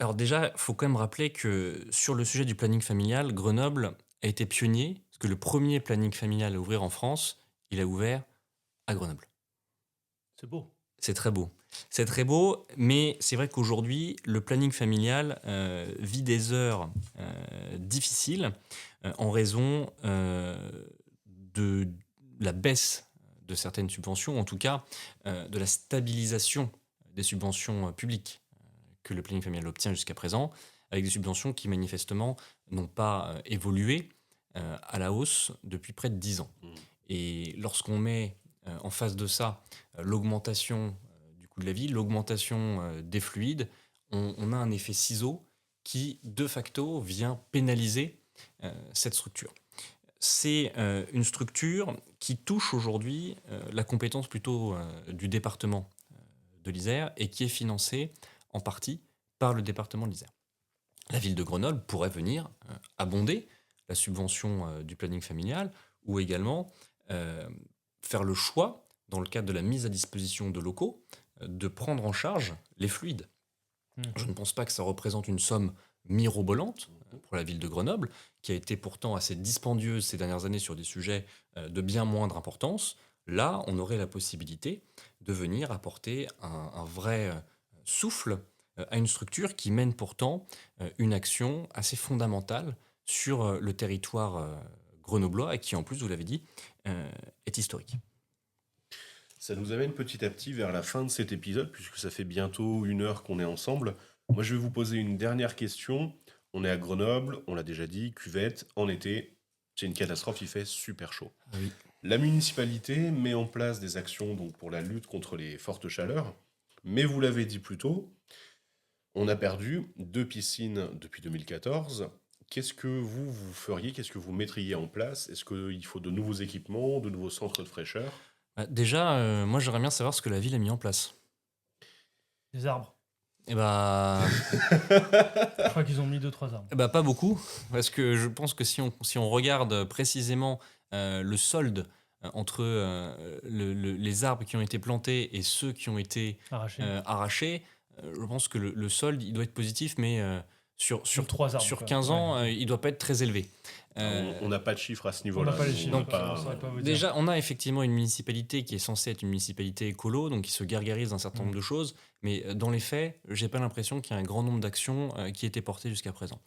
Alors déjà, il faut quand même rappeler que sur le sujet du planning familial, Grenoble a été pionnier, parce que le premier planning familial à ouvrir en France, il a ouvert à Grenoble. C'est beau. C'est très beau. C'est très beau, mais c'est vrai qu'aujourd'hui, le planning familial vit des heures difficiles en raison de la baisse de certaines subventions, en tout cas de la stabilisation des subventions publiques que le planning familial obtient jusqu'à présent, avec des subventions qui manifestement n'ont pas évolué à la hausse depuis près de 10 ans. Mmh. Et lorsqu'on met en face de ça l'augmentation du coût de la vie, l'augmentation des fluides, on a un effet ciseau qui, de facto, vient pénaliser cette structure. C'est une structure qui touche aujourd'hui la compétence plutôt du département de l'Isère et qui est financée en partie par le département de l'Isère. La ville de Grenoble pourrait venir abonder la subvention du planning familial ou également faire le choix, dans le cadre de la mise à disposition de locaux, de prendre en charge les fluides. Je ne pense pas que ça représente une somme mirobolante pour la ville de Grenoble, qui a été pourtant assez dispendieuse ces dernières années sur des sujets de bien moindre importance. Là, on aurait la possibilité de venir apporter un vrai souffle à une structure qui mène pourtant une action assez fondamentale sur le territoire grenoblois et qui, en plus, vous l'avez dit, est historique. Ça nous amène petit à petit vers la fin de cet épisode, puisque ça fait bientôt 1 heure qu'on est ensemble. Moi, je vais vous poser une dernière question. On est à Grenoble, on l'a déjà dit, cuvette, en été, c'est une catastrophe, il fait super chaud. Oui. La municipalité met en place des actions donc, pour la lutte contre les fortes chaleurs, mais vous l'avez dit plus tôt, on a perdu 2 piscines depuis 2014. Qu'est-ce que vous feriez, qu'est-ce que vous mettriez en place? Est-ce qu'il faut de nouveaux équipements, de nouveaux centres de fraîcheur? Déjà, moi j'aimerais bien savoir ce que la ville a mis en place. Des arbres. Eh bah, Je crois qu'ils ont mis 2-3 arbres. pas beaucoup, parce que je pense que si on regarde précisément le solde entre les arbres qui ont été plantés et ceux qui ont été Arrachés. arrachés, je pense que le solde il doit être positif, mais sur 3 arbres. sur quoi. 15 Ouais. ans, il doit pas être très élevé. On n'a pas de chiffres à ce On niveau-là. n'a pas les nous, chiffres, on n'a donc, pas- on saurait pas vous dire. Déjà, on a effectivement une municipalité qui est censée être une municipalité écolo, donc qui se gargarise d'un certain nombre de choses, mais dans les faits, j'ai pas l'impression qu'il y a un grand nombre d'actions qui étaient portées jusqu'à présent.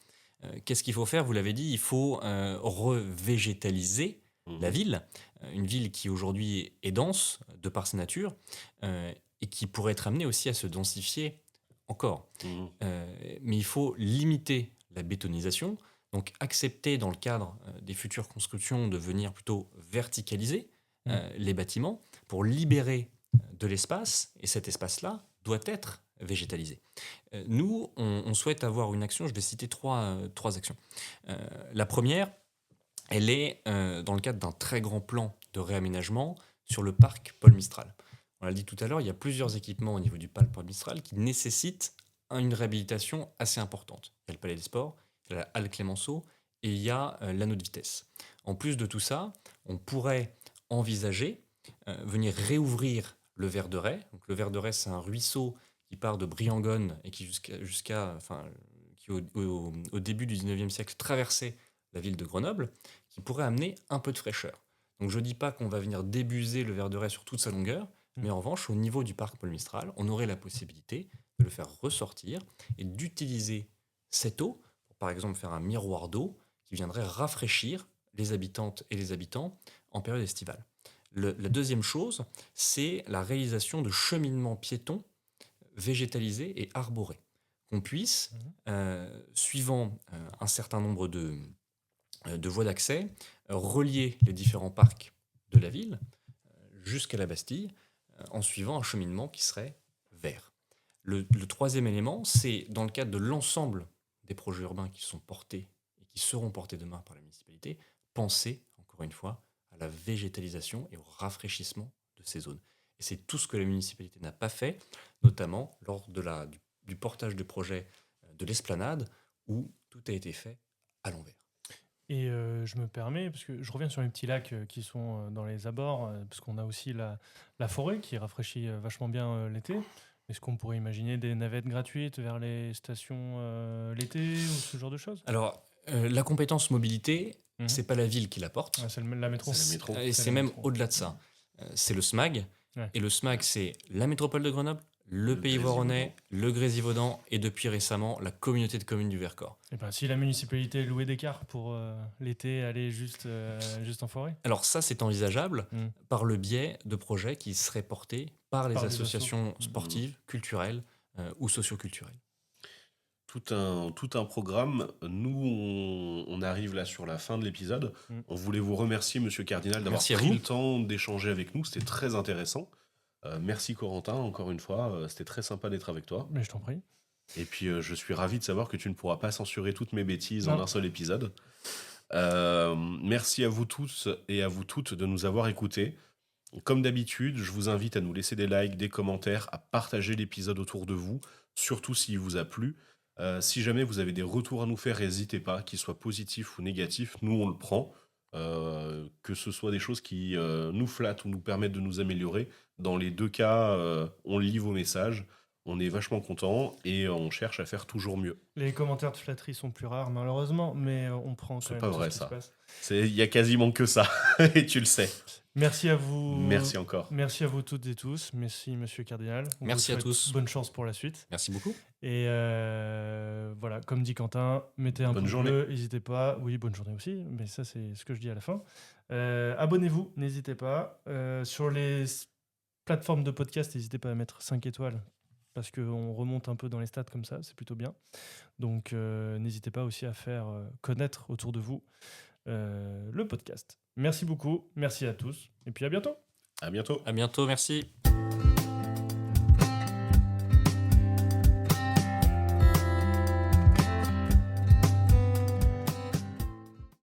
Qu'est-ce qu'il faut faire? Vous l'avez dit, il faut revégétaliser la Mhm. ville, une ville qui aujourd'hui est dense de par sa nature et qui pourrait être amenée aussi à se densifier encore. Mhm. Mais il faut limiter la bétonisation, donc accepter dans le cadre des futures constructions de venir plutôt verticaliser les bâtiments pour libérer de l'espace, et cet espace-là doit être végétalisé. Nous, on souhaite avoir une action, je vais citer trois actions. La première, elle est dans le cadre d'un très grand plan de réaménagement sur le parc Paul Mistral. On l'a dit tout à l'heure, il y a plusieurs équipements au niveau du parc Paul Mistral qui nécessitent une réhabilitation assez importante. Il y a le Palais des Sports, il y a la Halle Clémenceau et il y a l'anneau de vitesse. En plus de tout ça, on pourrait envisager venir réouvrir le Ver de Rais. Donc, le Ver de Rais, c'est un ruisseau qui part de Briangonne et qui qui au début du 19e siècle traversait la ville de Grenoble, qui pourrait amener un peu de fraîcheur. Donc je ne dis pas qu'on va venir débuser le Ver de Rais sur toute sa longueur, mais en revanche, au niveau du parc Paul Mistral, on aurait la possibilité de le faire ressortir et d'utiliser cette eau pour, par exemple, faire un miroir d'eau qui viendrait rafraîchir les habitantes et les habitants en période estivale. La deuxième chose, c'est la réalisation de cheminements piétons végétalisés et arborés. Qu'on puisse, suivant un certain nombre de voies d'accès, relier les différents parcs de la ville jusqu'à la Bastille en suivant un cheminement qui serait vert. Le troisième élément, c'est dans le cadre de l'ensemble des projets urbains qui sont portés et qui seront portés demain par la municipalité, penser, encore une fois, à la végétalisation et au rafraîchissement de ces zones. Et c'est tout ce que la municipalité n'a pas fait, notamment lors du portage de projet de l'esplanade, où tout a été fait à l'envers. Et je me permets, parce que je reviens sur les petits lacs qui sont dans les abords, parce qu'on a aussi la forêt qui rafraîchit vachement bien l'été. Est-ce qu'on pourrait imaginer des navettes gratuites vers les stations l'été ou ce genre de choses? Alors, la compétence mobilité, Mhm. c'est pas la ville qui l'apporte. Ah, c'est la métro. C'est la métro. Et C'est c'est la même métro. au-delà de ça. C'est le SMAG. Ouais. Et le SMAG, c'est la métropole de Grenoble, le Pays Grésivaudan. Voironnais, le Grésivaudan et depuis récemment, la communauté de communes du Vercors. Et ben, si la municipalité louait des cars pour l'été aller juste en forêt. Alors ça, c'est envisageable Mm. par le biais de projets qui seraient portés par les Par des associations assos. sportives, culturelles ou socioculturelles. Tout un programme. Nous, on arrive là sur la fin de l'épisode. Mm. On voulait vous remercier, Monsieur Cardinal, d'avoir Merci à pris vous. le temps d'échanger avec nous. C'était très intéressant. Merci Corentin, encore une fois. C'était très sympa d'être avec toi. Mais je t'en prie. Et puis, je suis ravi de savoir que tu ne pourras pas censurer toutes mes bêtises Non. en un seul épisode. Merci à vous tous et à vous toutes de nous avoir écoutés. Comme d'habitude, je vous invite à nous laisser des likes, des commentaires, à partager l'épisode autour de vous, surtout s'il vous a plu. Si jamais vous avez des retours à nous faire, n'hésitez pas, qu'ils soient positifs ou négatifs, nous on le prend. Que ce soit des choses qui nous flattent ou nous permettent de nous améliorer. Dans les deux cas, on lit vos messages, on est vachement content et on cherche à faire toujours mieux. Les commentaires de flatterie sont plus rares, malheureusement, mais on prend quand C'est même pas tout vrai, ce qui ça. se passe. Il y a quasiment que ça, et tu le sais. Merci à vous. Merci encore. Merci à vous toutes et tous. Merci, Monsieur Cardinal. On Merci vous à souhaite tous. Bonne chance pour la suite. Merci beaucoup. Et voilà, comme dit Quentin, mettez un Bonne pouce journée. bleu, n'hésitez pas. Oui, bonne journée aussi, mais ça, c'est ce que je dis à la fin. Abonnez-vous, n'hésitez pas. Sur les plateformes de podcast, n'hésitez pas à mettre 5 étoiles, parce qu'on remonte un peu dans les stats comme ça, c'est plutôt bien. Donc, n'hésitez pas aussi à faire connaître autour de vous le podcast. Merci beaucoup, merci à tous, et puis à bientôt. À bientôt. À bientôt, merci.